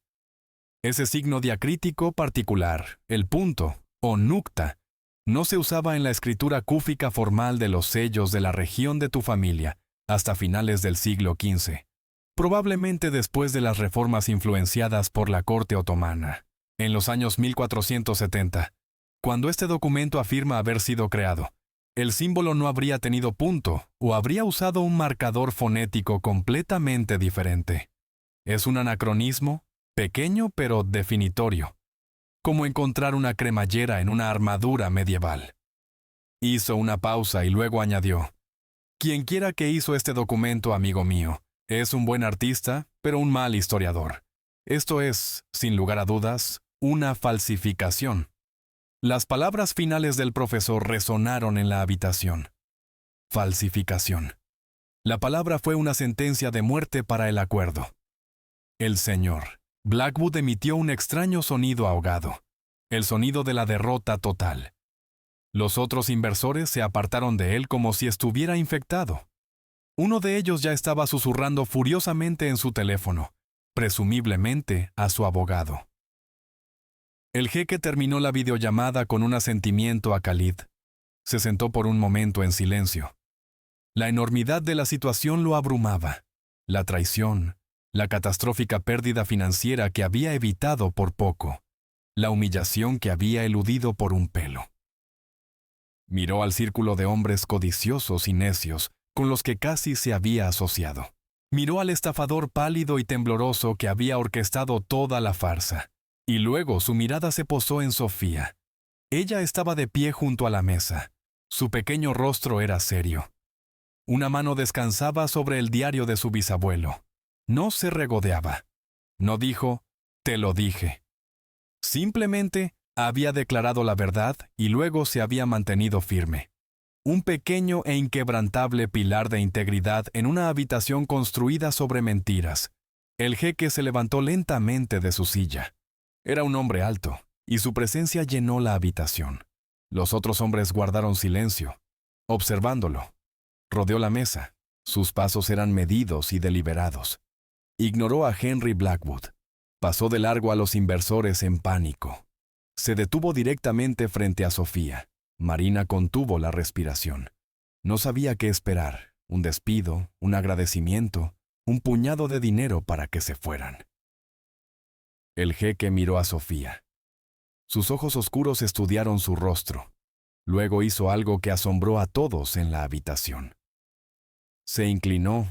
Ese signo diacrítico particular, el punto, o nucta, no se usaba en la escritura cúfica formal de los sellos de la región de tu familia hasta finales del siglo XV, probablemente después de las reformas influenciadas por la corte otomana, en los años 1470, cuando este documento afirma haber sido creado. El símbolo no habría tenido punto o habría usado un marcador fonético completamente diferente. Es un anacronismo, pequeño pero definitorio, como encontrar una cremallera en una armadura medieval. Hizo una pausa y luego añadió: Quienquiera que hizo este documento, amigo mío, es un buen artista, pero un mal historiador. Esto es, sin lugar a dudas, una falsificación. Las palabras finales del profesor resonaron en la habitación. Falsificación. La palabra fue una sentencia de muerte para el acuerdo. El señor Blackwood emitió un extraño sonido ahogado, el sonido de la derrota total. Los otros inversores se apartaron de él como si estuviera infectado. Uno de ellos ya estaba susurrando furiosamente en su teléfono, presumiblemente a su abogado. El jeque terminó la videollamada con un asentimiento a Khalid. Se sentó por un momento en silencio. La enormidad de la situación lo abrumaba. La traición, la catastrófica pérdida financiera que había evitado por poco, la humillación que había eludido por un pelo. Miró al círculo de hombres codiciosos y necios con los que casi se había asociado. Miró al estafador pálido y tembloroso que había orquestado toda la farsa. Y luego su mirada se posó en Sofía. Ella estaba de pie junto a la mesa. Su pequeño rostro era serio. Una mano descansaba sobre el diario de su bisabuelo. No se regodeaba. No dijo, «Te lo dije». Simplemente había declarado la verdad y luego se había mantenido firme. Un pequeño e inquebrantable pilar de integridad en una habitación construida sobre mentiras. El jeque se levantó lentamente de su silla. Era un hombre alto, y su presencia llenó la habitación. Los otros hombres guardaron silencio, observándolo. Rodeó la mesa. Sus pasos eran medidos y deliberados. Ignoró a Henry Blackwood. Pasó de largo a los inversores en pánico. Se detuvo directamente frente a Sofía. Marina contuvo la respiración. No sabía qué esperar: un despido, un agradecimiento, un puñado de dinero para que se fueran. El jeque miró a Sofía. Sus ojos oscuros estudiaron su rostro. Luego hizo algo que asombró a todos en la habitación. Se inclinó.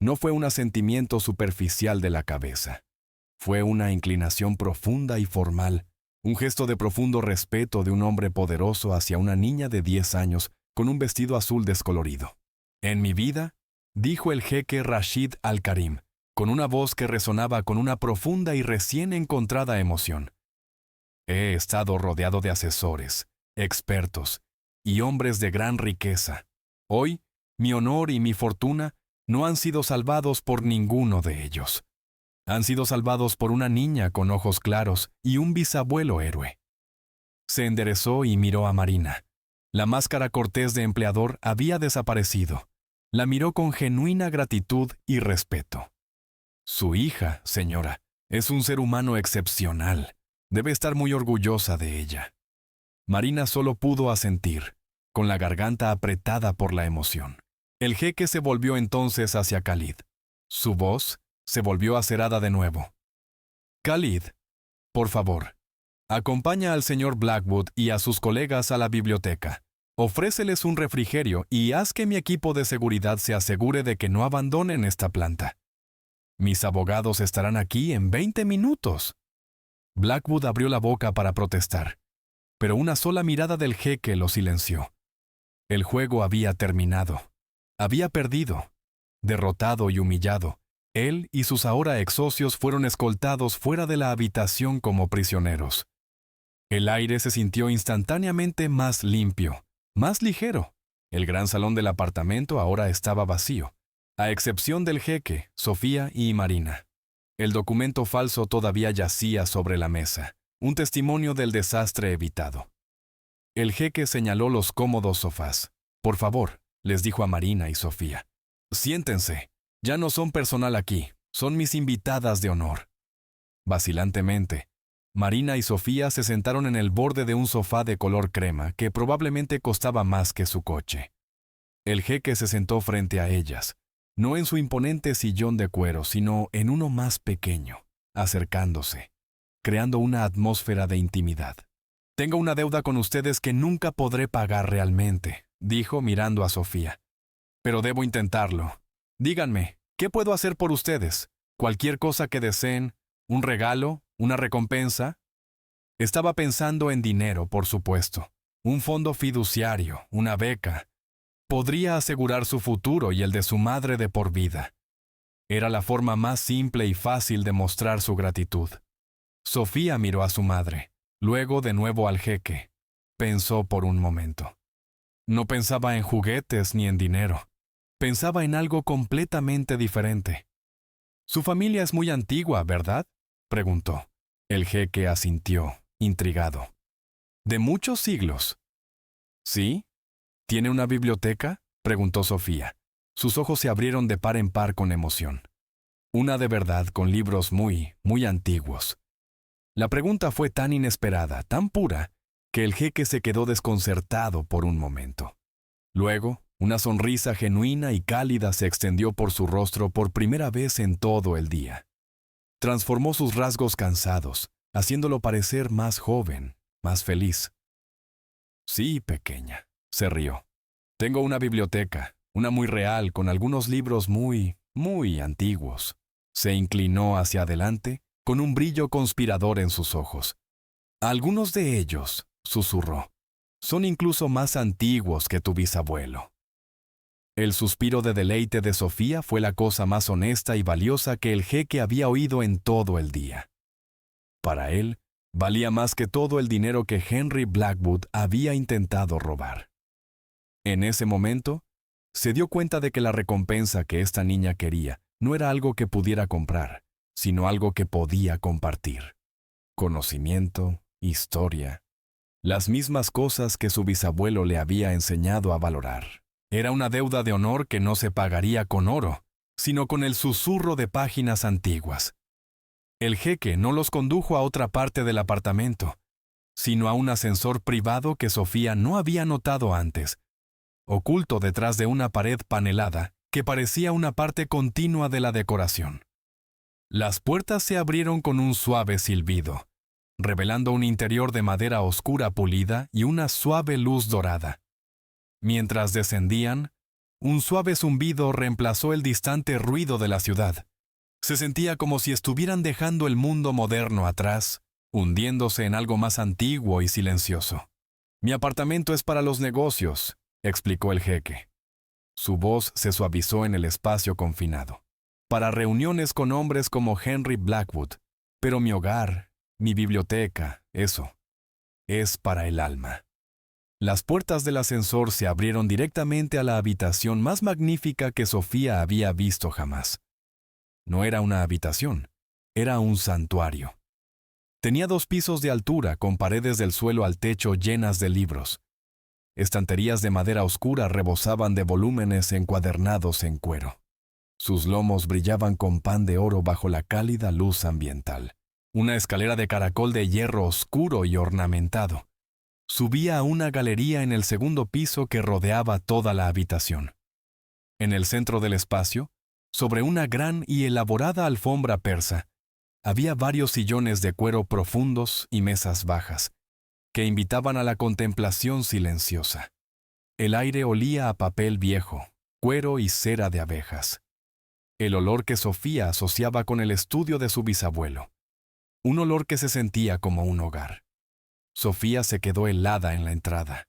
No fue un asentimiento superficial de la cabeza. Fue una inclinación profunda y formal, un gesto de profundo respeto de un hombre poderoso hacia una niña de 10 años con un vestido azul descolorido. En mi vida, dijo el jeque Rashid al-Karim, con una voz que resonaba con una profunda y recién encontrada emoción. He estado rodeado de asesores, expertos y hombres de gran riqueza. Hoy, mi honor y mi fortuna no han sido salvados por ninguno de ellos. Han sido salvados por una niña con ojos claros y un bisabuelo héroe. Se enderezó y miró a Marina. La máscara cortés de empleador había desaparecido. La miró con genuina gratitud y respeto. Su hija, señora, es un ser humano excepcional. Debe estar muy orgullosa de ella. Marina solo pudo asentir, con la garganta apretada por la emoción. El jeque se volvió entonces hacia Khalid. Su voz se volvió acerada de nuevo. Khalid, por favor, Acompaña al señor Blackwood y a sus colegas a la biblioteca. Ofréceles un refrigerio y haz que mi equipo de seguridad se asegure de que no abandonen esta planta. Mis abogados estarán aquí en 20 minutos. Blackwood abrió la boca para protestar, pero una sola mirada del jeque lo silenció. El juego había terminado. Había perdido. Derrotado y humillado, él y sus ahora ex socios fueron escoltados fuera de la habitación como prisioneros. El aire se sintió instantáneamente más limpio, más ligero. El gran salón del apartamento ahora estaba vacío, a excepción del jeque, Sofía y Marina. El documento falso todavía yacía sobre la mesa, un testimonio del desastre evitado. El jeque señaló los cómodos sofás. Por favor, les dijo a Marina y Sofía. Siéntense. Ya no son personal aquí, son mis invitadas de honor. Vacilantemente, Marina y Sofía se sentaron en el borde de un sofá de color crema que probablemente costaba más que su coche. El jeque se sentó frente a ellas, no en su imponente sillón de cuero, sino en uno más pequeño, acercándose, creando una atmósfera de intimidad. Tengo una deuda con ustedes que nunca podré pagar realmente, dijo mirando a Sofía. Pero debo intentarlo. Díganme, ¿qué puedo hacer por ustedes? ¿Cualquier cosa que deseen? ¿Un regalo? ¿Una recompensa? Estaba pensando en dinero, por supuesto. Un fondo fiduciario, una beca. Podría asegurar su futuro y el de su madre de por vida. Era la forma más simple y fácil de mostrar su gratitud. Sofía miró a su madre, luego de nuevo al jeque. Pensó por un momento. No pensaba en juguetes ni en dinero. Pensaba en algo completamente diferente. «Su familia es muy antigua, ¿verdad?», preguntó. El jeque asintió, intrigado. «¿De muchos siglos?». «¿Sí? ¿Tiene una biblioteca?», preguntó Sofía. Sus ojos se abrieron de par en par con emoción. Una de verdad con libros muy, muy antiguos. La pregunta fue tan inesperada, tan pura, que el jeque se quedó desconcertado por un momento. Luego, una sonrisa genuina y cálida se extendió por su rostro por primera vez en todo el día. Transformó sus rasgos cansados, haciéndolo parecer más joven, más feliz. «Sí, pequeña», se rió. «Tengo una biblioteca, una muy real, con algunos libros muy, muy antiguos». Se inclinó hacia adelante, con un brillo conspirador en sus ojos. «Algunos de ellos», susurró, «son incluso más antiguos que tu bisabuelo». El suspiro de deleite de Sofía fue la cosa más honesta y valiosa que el jeque había oído en todo el día. Para él, valía más que todo el dinero que Henry Blackwood había intentado robar. En ese momento, se dio cuenta de que la recompensa que esta niña quería no era algo que pudiera comprar, sino algo que podía compartir. Conocimiento, historia, las mismas cosas que su bisabuelo le había enseñado a valorar. Era una deuda de honor que no se pagaría con oro, sino con el susurro de páginas antiguas. El jeque no los condujo a otra parte del apartamento, sino a un ascensor privado que Sofía no había notado antes, oculto detrás de una pared panelada que parecía una parte continua de la decoración. Las puertas se abrieron con un suave silbido, revelando un interior de madera oscura pulida y una suave luz dorada. Mientras descendían, un suave zumbido reemplazó el distante ruido de la ciudad. Se sentía como si estuvieran dejando el mundo moderno atrás, hundiéndose en algo más antiguo y silencioso. «Mi apartamento es para los negocios», explicó el jeque. Su voz se suavizó en el espacio confinado. «Para reuniones con hombres como Henry Blackwood. Pero mi hogar, mi biblioteca, eso, es para el alma». Las puertas del ascensor se abrieron directamente a la habitación más magnífica que Sofía había visto jamás. No era una habitación, era un santuario. Tenía 2 pisos de altura con paredes del suelo al techo llenas de libros. Estanterías de madera oscura rebosaban de volúmenes encuadernados en cuero. Sus lomos brillaban con pan de oro bajo la cálida luz ambiental. Una escalera de caracol de hierro oscuro y ornamentado subía a una galería en el segundo piso que rodeaba toda la habitación. En el centro del espacio, sobre una gran y elaborada alfombra persa, Había varios sillones de cuero profundos y mesas bajas, que invitaban a la contemplación silenciosa. El aire olía a papel viejo, cuero y cera de abejas. El olor que Sofía asociaba con el estudio de su bisabuelo. Un olor que se sentía como un hogar. Sofía se quedó helada en la entrada.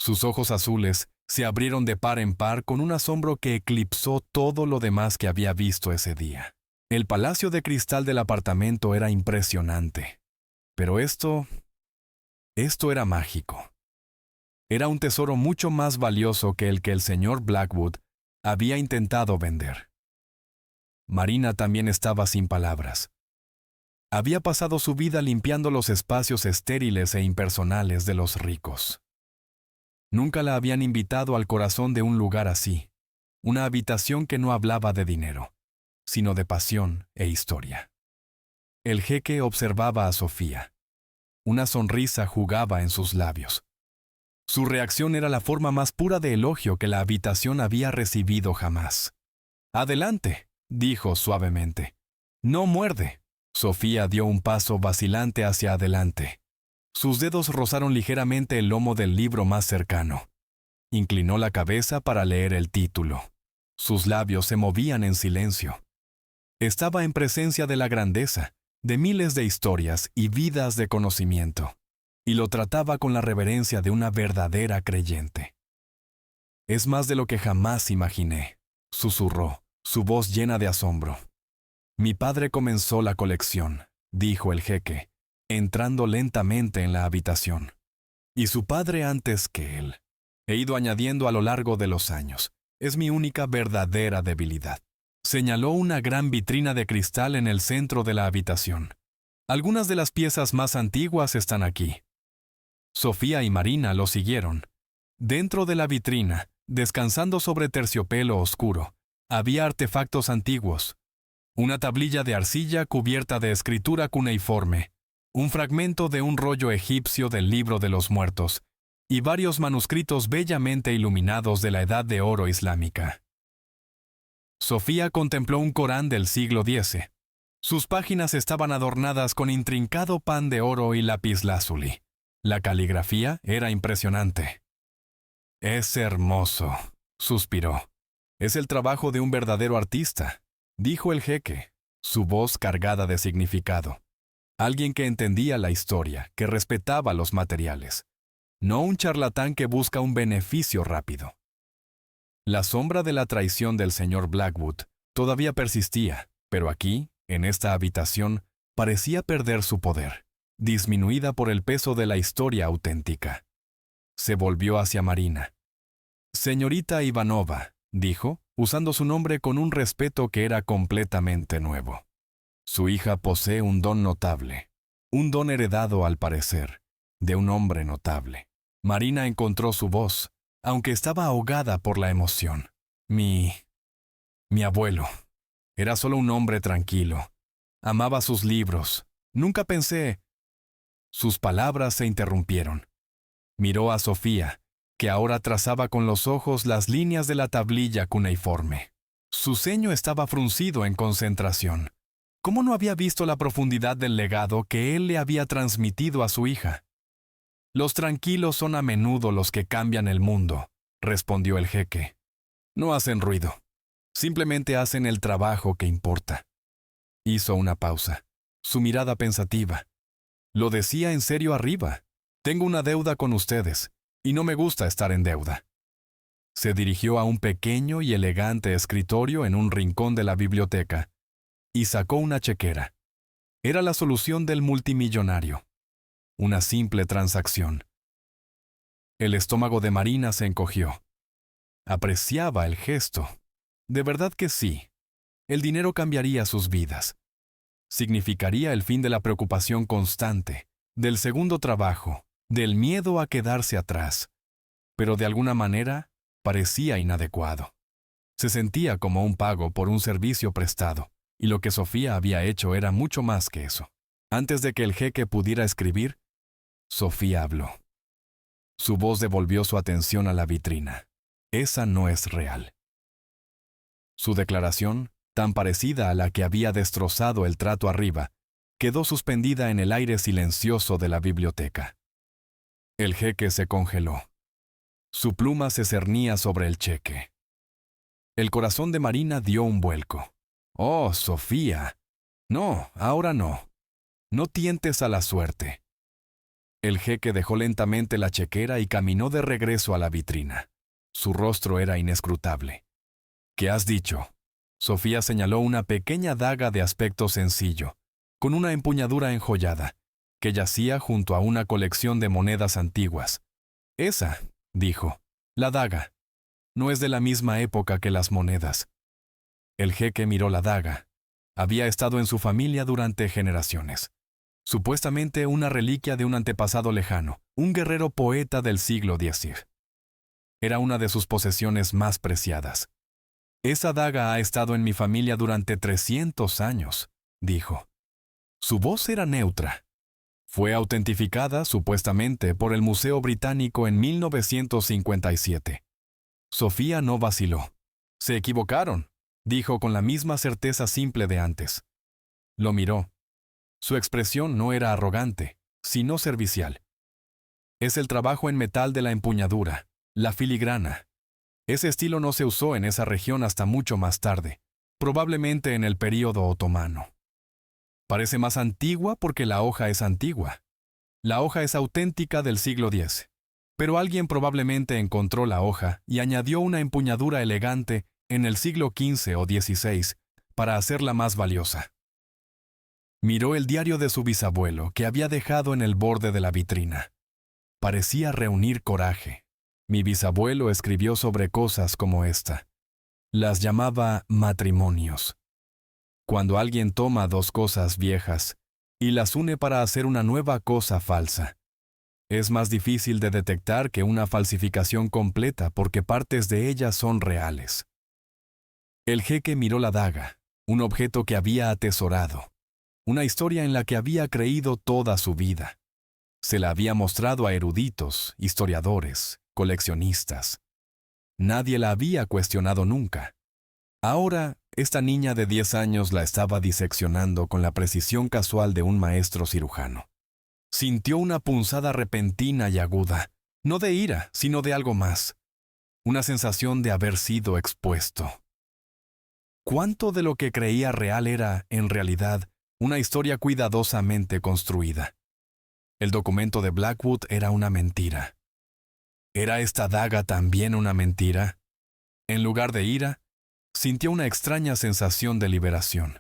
Sus ojos azules se abrieron de par en par con un asombro que eclipsó todo lo demás que había visto ese día. El palacio de cristal del apartamento era impresionante. Pero esto era mágico. Era un tesoro mucho más valioso que el señor Blackwood había intentado vender. Marina también estaba sin palabras. Había pasado su vida limpiando los espacios estériles e impersonales de los ricos. Nunca la habían invitado al corazón de un lugar así, una habitación que no hablaba de dinero, sino de pasión e historia. El jeque observaba a Sofía. Una sonrisa jugaba en sus labios. Su reacción era la forma más pura de elogio que la habitación había recibido jamás. «Adelante», dijo suavemente. «No muerde». Sofía dio un paso vacilante hacia adelante. Sus dedos rozaron ligeramente el lomo del libro más cercano. Inclinó la cabeza para leer el título. Sus labios se movían en silencio. Estaba en presencia de la grandeza, de miles de historias y vidas de conocimiento, y lo trataba con la reverencia de una verdadera creyente. «Es más de lo que jamás imaginé», susurró, su voz llena de asombro. «Mi padre comenzó la colección», dijo el jeque, entrando lentamente en la habitación. «Y su padre antes que él. He ido añadiendo a lo largo de los años. Es mi única verdadera debilidad». Señaló una gran vitrina de cristal en el centro de la habitación. «Algunas de las piezas más antiguas están aquí». Sofía y Marina lo siguieron. Dentro de la vitrina, descansando sobre terciopelo oscuro, había artefactos antiguos. Una tablilla de arcilla cubierta de escritura cuneiforme, un fragmento de un rollo egipcio del Libro de los Muertos, y varios manuscritos bellamente iluminados de la Edad de Oro islámica. Sofía contempló un Corán del siglo X. Sus páginas estaban adornadas con intrincado pan de oro y lapislázuli. La caligrafía era impresionante. «Es hermoso», suspiró. «Es el trabajo de un verdadero artista», dijo el jeque, su voz cargada de significado. Alguien que entendía la historia, que respetaba los materiales. No un charlatán que busca un beneficio rápido. La sombra de la traición del señor Blackwood todavía persistía, pero aquí, en esta habitación, parecía perder su poder, disminuida por el peso de la historia auténtica. Se volvió hacia Marina. «Señorita Ivanova», dijo, usando su nombre con un respeto que era completamente nuevo. «Su hija posee un don notable, un don heredado, al parecer, de un hombre notable». Marina encontró su voz, aunque estaba ahogada por la emoción. Mi abuelo. Era solo un hombre tranquilo. Amaba sus libros. Nunca pensé... Sus palabras se interrumpieron. Miró a Sofía, que ahora trazaba con los ojos las líneas de la tablilla cuneiforme. Su ceño estaba fruncido en concentración. ¿Cómo no había visto la profundidad del legado que él le había transmitido a su hija? «Los tranquilos son a menudo los que cambian el mundo», respondió el jeque. «No hacen ruido. Simplemente hacen el trabajo que importa». Hizo una pausa, su mirada pensativa. «Lo decía en serio arriba. Tengo una deuda con ustedes, y no me gusta estar en deuda». Se dirigió a un pequeño y elegante escritorio en un rincón de la biblioteca y sacó una chequera. Era la solución del multimillonario. Una simple transacción. El estómago de Marina se encogió. Apreciaba el gesto. De verdad que sí. El dinero cambiaría sus vidas. Significaría el fin de la preocupación constante, del segundo trabajo, del miedo a quedarse atrás. Pero de alguna manera parecía inadecuado. Se sentía como un pago por un servicio prestado, y lo que Sofía había hecho era mucho más que eso. Antes de que el jeque pudiera escribir, Sofía habló. Su voz devolvió su atención a la vitrina. «Esa no es real». Su declaración tan parecida a la que había destrozado el trato arriba, quedó suspendida en el aire silencioso de la biblioteca. El jeque se congeló. Su pluma se cernía sobre el cheque. El corazón de Marina dio un vuelco. «Oh, Sofía. No, ahora no. No tientes a la suerte». El jeque dejó lentamente la chequera y caminó de regreso a la vitrina. Su rostro era inescrutable. «¿Qué has dicho?» Sofía señaló una pequeña daga de aspecto sencillo, con una empuñadura enjollada, que yacía junto a una colección de monedas antiguas. «Esa», dijo, «la daga. No es de la misma época que las monedas». El jeque miró la daga. Había estado en su familia durante generaciones. Supuestamente una reliquia de un antepasado lejano, un guerrero poeta del siglo X. Era una de sus posesiones más preciadas. «Esa daga ha estado en mi familia durante 300 años», dijo. Su voz era neutra. Fue autentificada, supuestamente, por el Museo Británico en 1957. Sofía no vaciló. «Se equivocaron», dijo con la misma certeza simple de antes. Lo miró. Su expresión no era arrogante, sino servicial. «Es el trabajo en metal de la empuñadura, la filigrana. Ese estilo no se usó en esa región hasta mucho más tarde, probablemente en el período otomano. Parece más antigua porque la hoja es antigua. La hoja es auténtica del siglo X, pero alguien probablemente encontró la hoja y añadió una empuñadura elegante en el siglo XV o XVI para hacerla más valiosa». Miró el diario de su bisabuelo que había dejado en el borde de la vitrina. Parecía reunir coraje. Mi bisabuelo escribió sobre cosas como esta. Las llamaba matrimonios. Cuando alguien toma dos cosas viejas y las une para hacer una nueva cosa falsa, es más difícil de detectar que una falsificación completa porque partes de ellas son reales. El jeque miró la daga, un objeto que había atesorado, una historia en la que había creído toda su vida. Se la había mostrado a eruditos, historiadores, coleccionistas. Nadie la había cuestionado nunca. Ahora, esta niña de 10 años la estaba diseccionando con la precisión casual de un maestro cirujano. Sintió una punzada repentina y aguda, no de ira, sino de algo más. Una sensación de haber sido expuesto. ¿Cuánto de lo que creía real era, en realidad, una historia cuidadosamente construida? El documento de Blackwood era una mentira. ¿Era esta daga también una mentira? En lugar de ira, sintió una extraña sensación de liberación.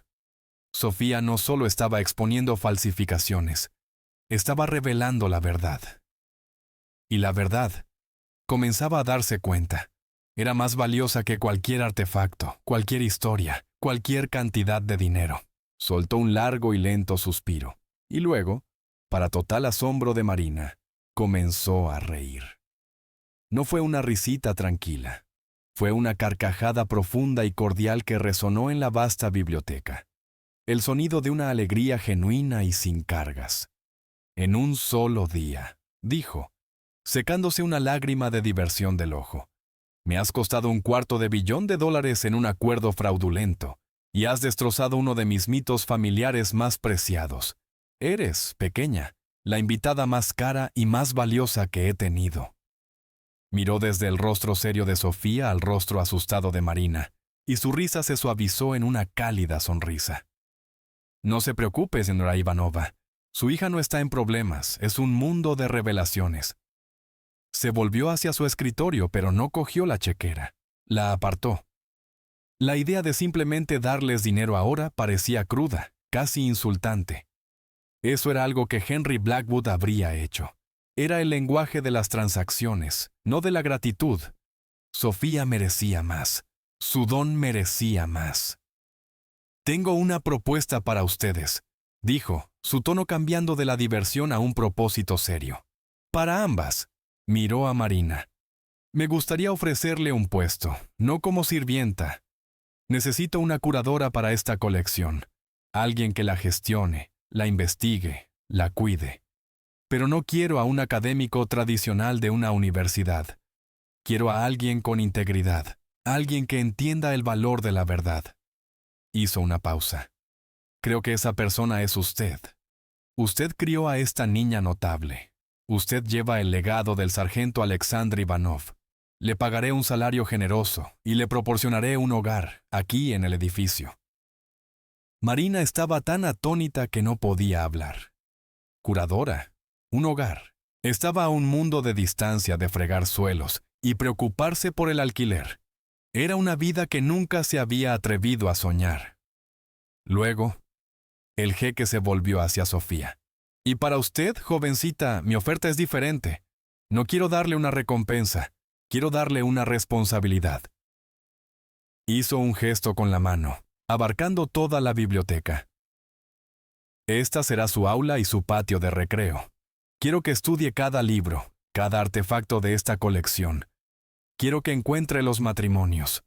Sofía no solo estaba exponiendo falsificaciones, estaba revelando la verdad. Y la verdad, comenzaba a darse cuenta, era más valiosa que cualquier artefacto, cualquier historia, cualquier cantidad de dinero. Soltó un largo y lento suspiro, y luego, para total asombro de Marina, comenzó a reír. No fue una risita tranquila, fue una carcajada profunda y cordial que resonó en la vasta biblioteca. El sonido de una alegría genuina y sin cargas. «En un solo día», dijo, secándose una lágrima de diversión del ojo. «Me has costado $250 millones en un acuerdo fraudulento, y has destrozado uno de mis mitos familiares más preciados. Eres, pequeña, la invitada más cara y más valiosa que he tenido». Miró desde el rostro serio de Sofía al rostro asustado de Marina, y su risa se suavizó en una cálida sonrisa. «No se preocupe, señora Ivanova. Su hija no está en problemas, es un mundo de revelaciones». Se volvió hacia su escritorio, pero no cogió la chequera. La apartó. La idea de simplemente darles dinero ahora parecía cruda, casi insultante. Eso era algo que Henry Blackwood habría hecho. Era el lenguaje de las transacciones, no de la gratitud. Sofía merecía más. Su don merecía más. «Tengo una propuesta para ustedes», dijo, su tono cambiando de la diversión a un propósito serio. «Para ambas». Miró a Marina. «Me gustaría ofrecerle un puesto, no como sirvienta. Necesito una curadora para esta colección. Alguien que la gestione, la investigue, la cuide. Pero no quiero a un académico tradicional de una universidad. Quiero a alguien con integridad, alguien que entienda el valor de la verdad». Hizo una pausa. Creo que esa persona es usted. Usted crió a esta niña notable. Usted lleva el legado del sargento Alexander Ivanov. Le pagaré un salario generoso y le proporcionaré un hogar, aquí en el edificio. Marina estaba tan atónita que no podía hablar. Curadora, un hogar. Estaba a un mundo de distancia de fregar suelos y preocuparse por el alquiler. Era una vida que nunca se había atrevido a soñar. Luego, el jeque se volvió hacia Sofía. Y para usted, jovencita, mi oferta es diferente. No quiero darle una recompensa, quiero darle una responsabilidad. Hizo un gesto con la mano, abarcando toda la biblioteca. Esta será su aula y su patio de recreo. Quiero que estudie cada libro, cada artefacto de esta colección. Quiero que encuentre los matrimonios.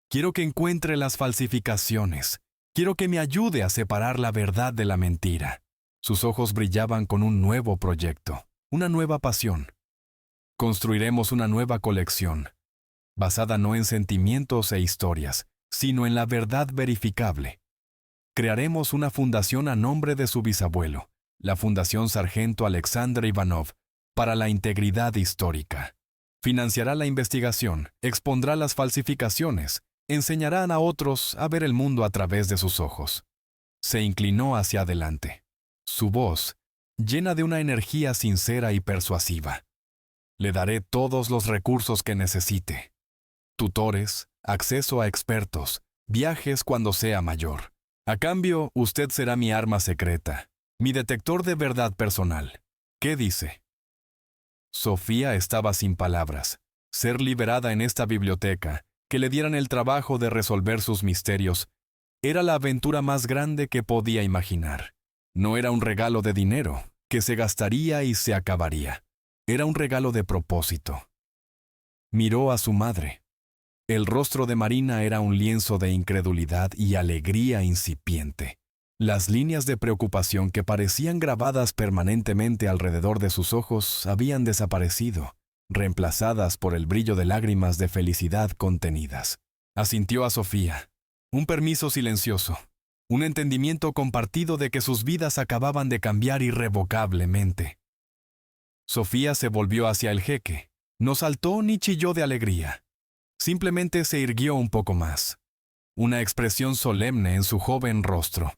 Quiero que encuentre las falsificaciones. Quiero que me ayude a separar la verdad de la mentira. Sus ojos brillaban con un nuevo proyecto, una nueva pasión. Construiremos una nueva colección, basada no en sentimientos e historias, sino en la verdad verificable. Crearemos una fundación a nombre de su bisabuelo, la Fundación Sargento Alexander Ivanov, para la integridad histórica. Financiará la investigación, expondrá las falsificaciones, enseñarán a otros a ver el mundo a través de sus ojos. Se inclinó hacia adelante. Su voz, llena de una energía sincera y persuasiva. Le daré todos los recursos que necesite. Tutores, acceso a expertos, viajes cuando sea mayor. A cambio, usted será mi arma secreta, mi detector de verdad personal. ¿Qué dice? Sofía estaba sin palabras. Ser liberada en esta biblioteca, que le dieran el trabajo de resolver sus misterios, era la aventura más grande que podía imaginar. No era un regalo de dinero, que se gastaría y se acabaría. Era un regalo de propósito. Miró a su madre. El rostro de Marina era un lienzo de incredulidad y alegría incipiente. Las líneas de preocupación que parecían grabadas permanentemente alrededor de sus ojos habían desaparecido, reemplazadas por el brillo de lágrimas de felicidad contenidas. Asintió a Sofía. Un permiso silencioso. Un entendimiento compartido de que sus vidas acababan de cambiar irrevocablemente. Sofía se volvió hacia el jeque. No saltó ni chilló de alegría. Simplemente se irguió un poco más. Una expresión solemne en su joven rostro.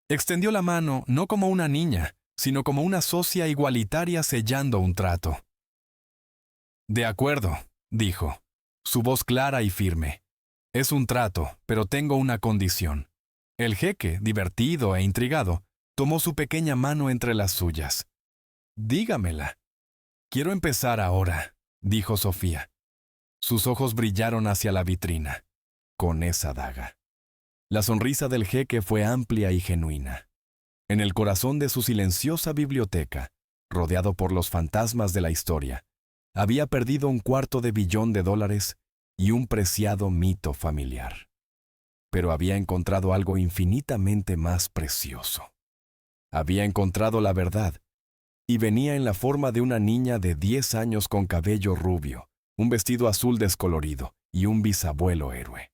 Extendió la mano no como una niña, sino como una socia igualitaria sellando un trato. De acuerdo, dijo, su voz clara y firme. Es un trato, pero tengo una condición. El jeque, divertido e intrigado, tomó su pequeña mano entre las suyas. Dígamela. Quiero empezar ahora, dijo Sofía. Sus ojos brillaron hacia la vitrina, con esa daga. La sonrisa del jeque fue amplia y genuina. En el corazón de su silenciosa biblioteca, rodeado por los fantasmas de la historia, había perdido $250 millones y un preciado mito familiar. Pero había encontrado algo infinitamente más precioso. Había encontrado la verdad, y venía en la forma de una niña de 10 años con cabello rubio, un vestido azul descolorido y un bisabuelo héroe.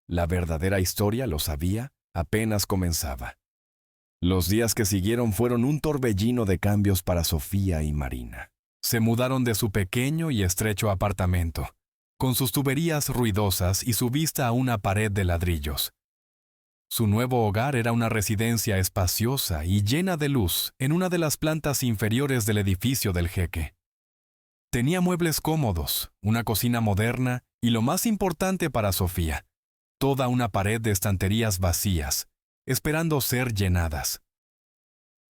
La verdadera historia, lo sabía, apenas comenzaba. Los días que siguieron fueron un torbellino de cambios para Sofía y Marina. Se mudaron de su pequeño y estrecho apartamento, con sus tuberías ruidosas y su vista a una pared de ladrillos. Su nuevo hogar era una residencia espaciosa y llena de luz en una de las plantas inferiores del edificio del jeque. Tenía muebles cómodos, una cocina moderna y, lo más importante para Sofía, toda una pared de estanterías vacías, esperando ser llenadas.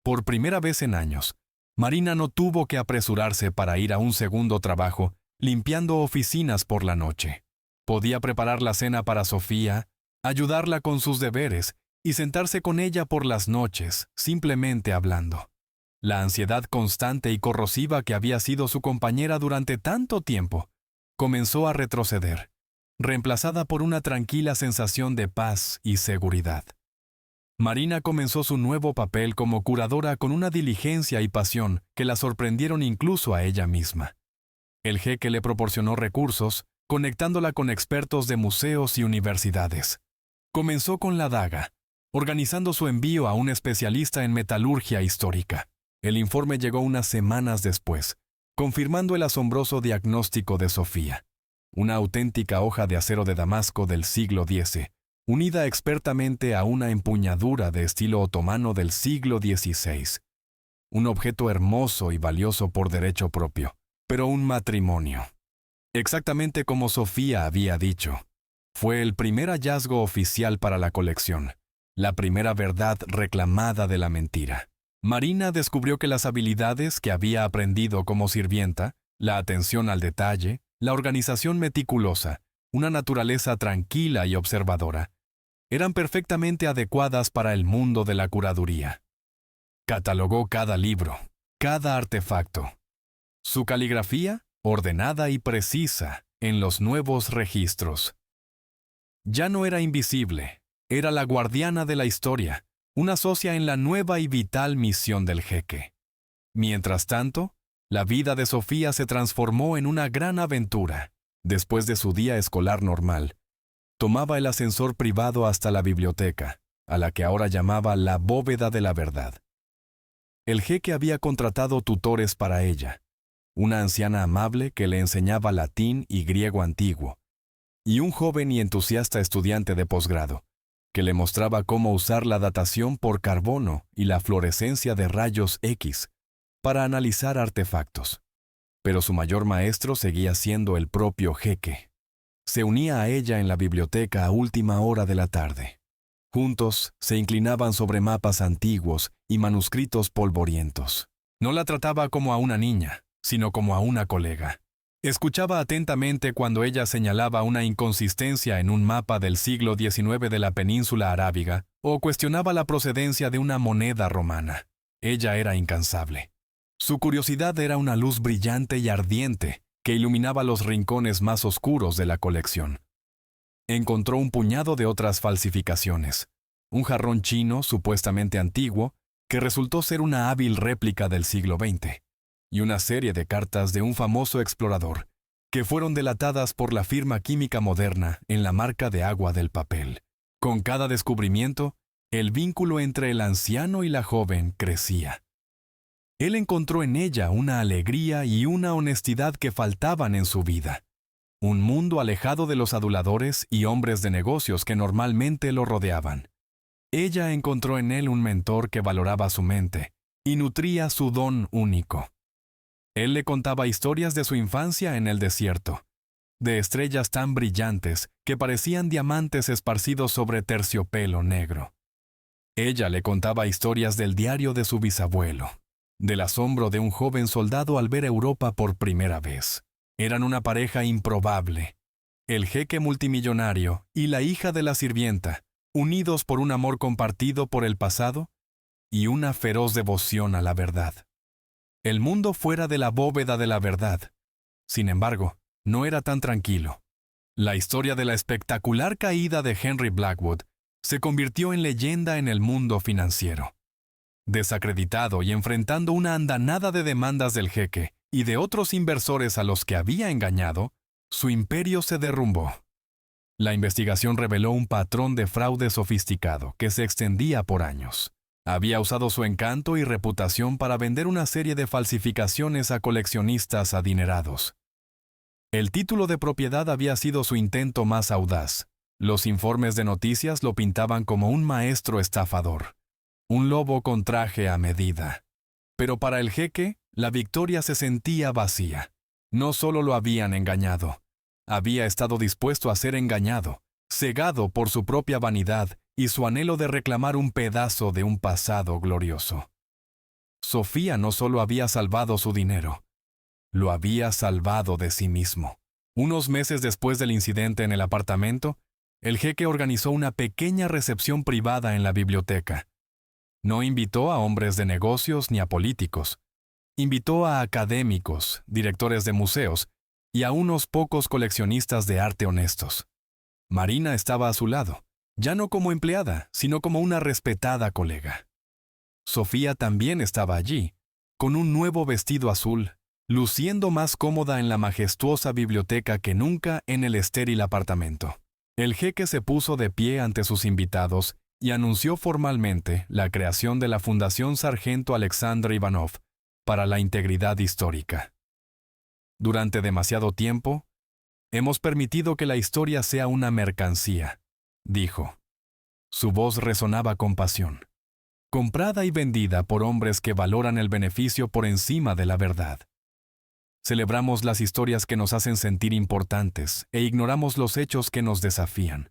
Por primera vez en años, Marina no tuvo que apresurarse para ir a un segundo trabajo limpiando oficinas por la noche. Podía preparar la cena para Sofía, ayudarla con sus deberes y sentarse con ella por las noches, simplemente hablando. La ansiedad constante y corrosiva que había sido su compañera durante tanto tiempo comenzó a retroceder, reemplazada por una tranquila sensación de paz y seguridad. Marina comenzó su nuevo papel como curadora con una diligencia y pasión que la sorprendieron incluso a ella misma. El jeque le proporcionó recursos, conectándola con expertos de museos y universidades. Comenzó con la daga, organizando su envío a un especialista en metalurgia histórica. El informe llegó unas semanas después, confirmando el asombroso diagnóstico de Sofía. Una auténtica hoja de acero de Damasco del siglo X, unida expertamente a una empuñadura de estilo otomano del siglo XVI. Un objeto hermoso y valioso por derecho propio, pero un matrimonio. Exactamente como Sofía había dicho. Fue el primer hallazgo oficial para la colección, la primera verdad reclamada de la mentira. Marina descubrió que las habilidades que había aprendido como sirvienta, la atención al detalle, la organización meticulosa, una naturaleza tranquila y observadora, eran perfectamente adecuadas para el mundo de la curaduría. Catalogó cada libro, cada artefacto. Su caligrafía, ordenada y precisa, en los nuevos registros. Ya no era invisible, era la guardiana de la historia, una socia en la nueva y vital misión del jeque. Mientras tanto, la vida de Sofía se transformó en una gran aventura. Después de su día escolar normal, tomaba el ascensor privado hasta la biblioteca, a la que ahora llamaba la Bóveda de la Verdad. El jeque había contratado tutores para ella, una anciana amable que le enseñaba latín y griego antiguo, y un joven y entusiasta estudiante de posgrado, que le mostraba cómo usar la datación por carbono y la fluorescencia de rayos X para analizar artefactos. Pero su mayor maestro seguía siendo el propio jeque. Se unía a ella en la biblioteca a última hora de la tarde. Juntos se inclinaban sobre mapas antiguos y manuscritos polvorientos. No la trataba como a una niña, sino como a una colega. Escuchaba atentamente cuando ella señalaba una inconsistencia en un mapa del siglo XIX de la península arábiga o cuestionaba la procedencia de una moneda romana. Ella era incansable. Su curiosidad era una luz brillante y ardiente que iluminaba los rincones más oscuros de la colección. Encontró un puñado de otras falsificaciones, un jarrón chino supuestamente antiguo que resultó ser una hábil réplica del siglo XX, y una serie de cartas de un famoso explorador, que fueron delatadas por la firma química moderna en la marca de agua del papel. Con cada descubrimiento, el vínculo entre el anciano y la joven crecía. Él encontró en ella una alegría y una honestidad que faltaban en su vida. Un mundo alejado de los aduladores y hombres de negocios que normalmente lo rodeaban. Ella encontró en él un mentor que valoraba su mente y nutría su don único. Él le contaba historias de su infancia en el desierto, de estrellas tan brillantes que parecían diamantes esparcidos sobre terciopelo negro. Ella le contaba historias del diario de su bisabuelo, del asombro de un joven soldado al ver Europa por primera vez. Eran una pareja improbable, el jeque multimillonario y la hija de la sirvienta, unidos por un amor compartido por el pasado y una feroz devoción a la verdad. El mundo fuera de la bóveda de la verdad, sin embargo, no era tan tranquilo. La historia de la espectacular caída de Henry Blackwood se convirtió en leyenda en el mundo financiero. Desacreditado y enfrentando una andanada de demandas del jeque y de otros inversores a los que había engañado, su imperio se derrumbó. La investigación reveló un patrón de fraude sofisticado que se extendía por años. Había usado su encanto y reputación para vender una serie de falsificaciones a coleccionistas adinerados. El título de propiedad había sido su intento más audaz. Los informes de noticias lo pintaban como un maestro estafador, un lobo con traje a medida. Pero para el jeque, la victoria se sentía vacía. No solo lo habían engañado, había estado dispuesto a ser engañado, cegado por su propia vanidad y su anhelo de reclamar un pedazo de un pasado glorioso. Sofía no solo había salvado su dinero, lo había salvado de sí mismo. Unos meses después del incidente en el apartamento, el jeque organizó una pequeña recepción privada en la biblioteca. No invitó a hombres de negocios ni a políticos. Invitó a académicos, directores de museos y a unos pocos coleccionistas de arte honestos. Marina estaba a su lado, ya no como empleada, sino como una respetada colega. Sofía también estaba allí, con un nuevo vestido azul, luciendo más cómoda en la majestuosa biblioteca que nunca en el estéril apartamento. El jeque se puso de pie ante sus invitados y anunció formalmente la creación de la Fundación Sargento Alexander Ivanov para la Integridad Histórica. Durante demasiado tiempo, hemos permitido que la historia sea una mercancía, dijo. Su voz resonaba con pasión. Comprada y vendida por hombres que valoran el beneficio por encima de la verdad. Celebramos las historias que nos hacen sentir importantes e ignoramos los hechos que nos desafían.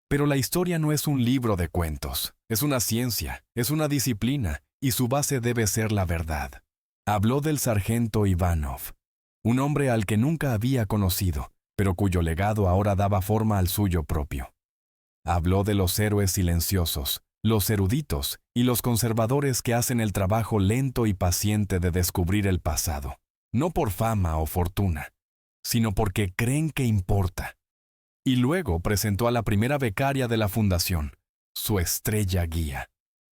Pero la historia no es un libro de cuentos, es una ciencia, es una disciplina, y su base debe ser la verdad. Habló del sargento Ivanov, un hombre al que nunca había conocido, pero cuyo legado ahora daba forma al suyo propio. Habló de los héroes silenciosos, los eruditos y los conservadores que hacen el trabajo lento y paciente de descubrir el pasado, no por fama o fortuna, sino porque creen que importa. Y luego presentó a la primera becaria de la fundación, su estrella guía.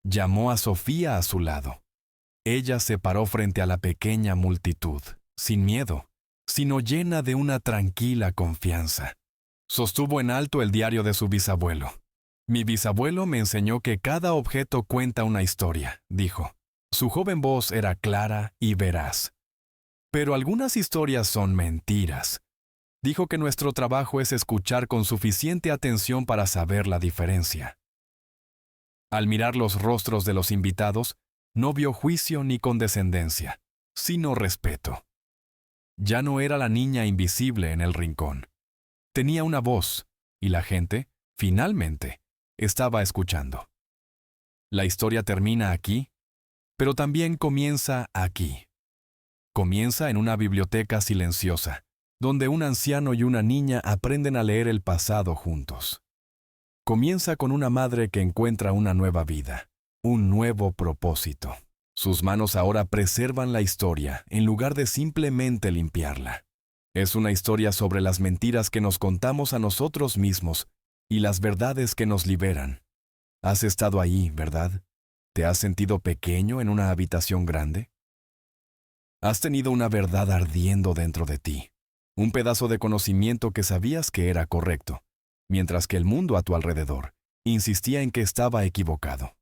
Llamó a Sofía a su lado. Ella se paró frente a la pequeña multitud, sin miedo, sino llena de una tranquila confianza. Sostuvo en alto el diario de su bisabuelo. Mi bisabuelo me enseñó que cada objeto cuenta una historia, dijo. Su joven voz era clara y veraz. Pero algunas historias son mentiras. Dijo que nuestro trabajo es escuchar con suficiente atención para saber la diferencia. Al mirar los rostros de los invitados, no vio juicio ni condescendencia, sino respeto. Ya no era la niña invisible en el rincón. Tenía una voz, y la gente, finalmente, estaba escuchando. La historia termina aquí, pero también comienza aquí. Comienza en una biblioteca silenciosa, donde un anciano y una niña aprenden a leer el pasado juntos. Comienza con una madre que encuentra una nueva vida, un nuevo propósito. Sus manos ahora preservan la historia en lugar de simplemente limpiarla. Es una historia sobre las mentiras que nos contamos a nosotros mismos y las verdades que nos liberan. Has estado ahí, ¿verdad? ¿Te has sentido pequeño en una habitación grande? Has tenido una verdad ardiendo dentro de ti, un pedazo de conocimiento que sabías que era correcto, mientras que el mundo a tu alrededor insistía en que estaba equivocado.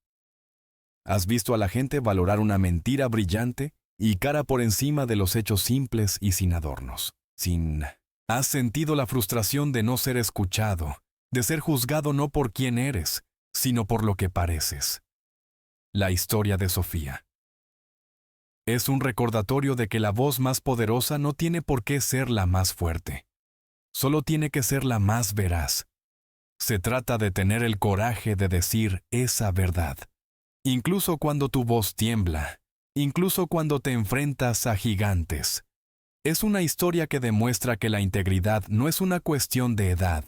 Has visto a la gente valorar una mentira brillante y cara por encima de los hechos simples y sin adornos. Has sentido la frustración de no ser escuchado, de ser juzgado no por quién eres, sino por lo que pareces. La historia de Sofía es un recordatorio de que la voz más poderosa no tiene por qué ser la más fuerte. Solo tiene que ser la más veraz. Se trata de tener el coraje de decir esa verdad. Incluso cuando tu voz tiembla, incluso cuando te enfrentas a gigantes. Es una historia que demuestra que la integridad no es una cuestión de edad,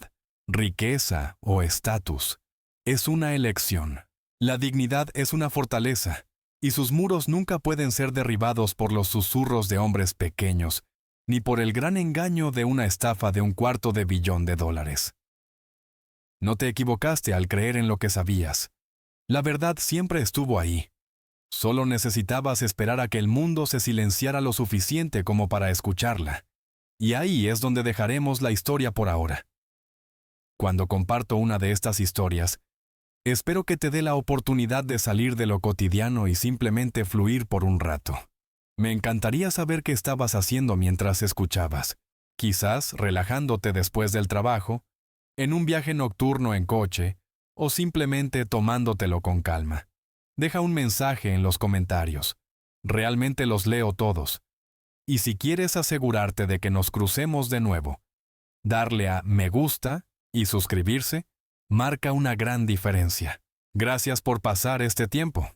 riqueza o estatus. Es una elección. La dignidad es una fortaleza, y sus muros nunca pueden ser derribados por los susurros de hombres pequeños, ni por el gran engaño de una estafa de $250 millones. No te equivocaste al creer en lo que sabías. La verdad siempre estuvo ahí. Solo necesitabas esperar a que el mundo se silenciara lo suficiente como para escucharla. Y ahí es donde dejaremos la historia por ahora. Cuando comparto una de estas historias, espero que te dé la oportunidad de salir de lo cotidiano y simplemente fluir por un rato. Me encantaría saber qué estabas haciendo mientras escuchabas. Quizás relajándote después del trabajo, en un viaje nocturno en coche, o simplemente tomándotelo con calma. Deja un mensaje en los comentarios. Realmente los leo todos. Y si quieres asegurarte de que nos crucemos de nuevo, darle a me gusta y suscribirse marca una gran diferencia. Gracias por pasar este tiempo.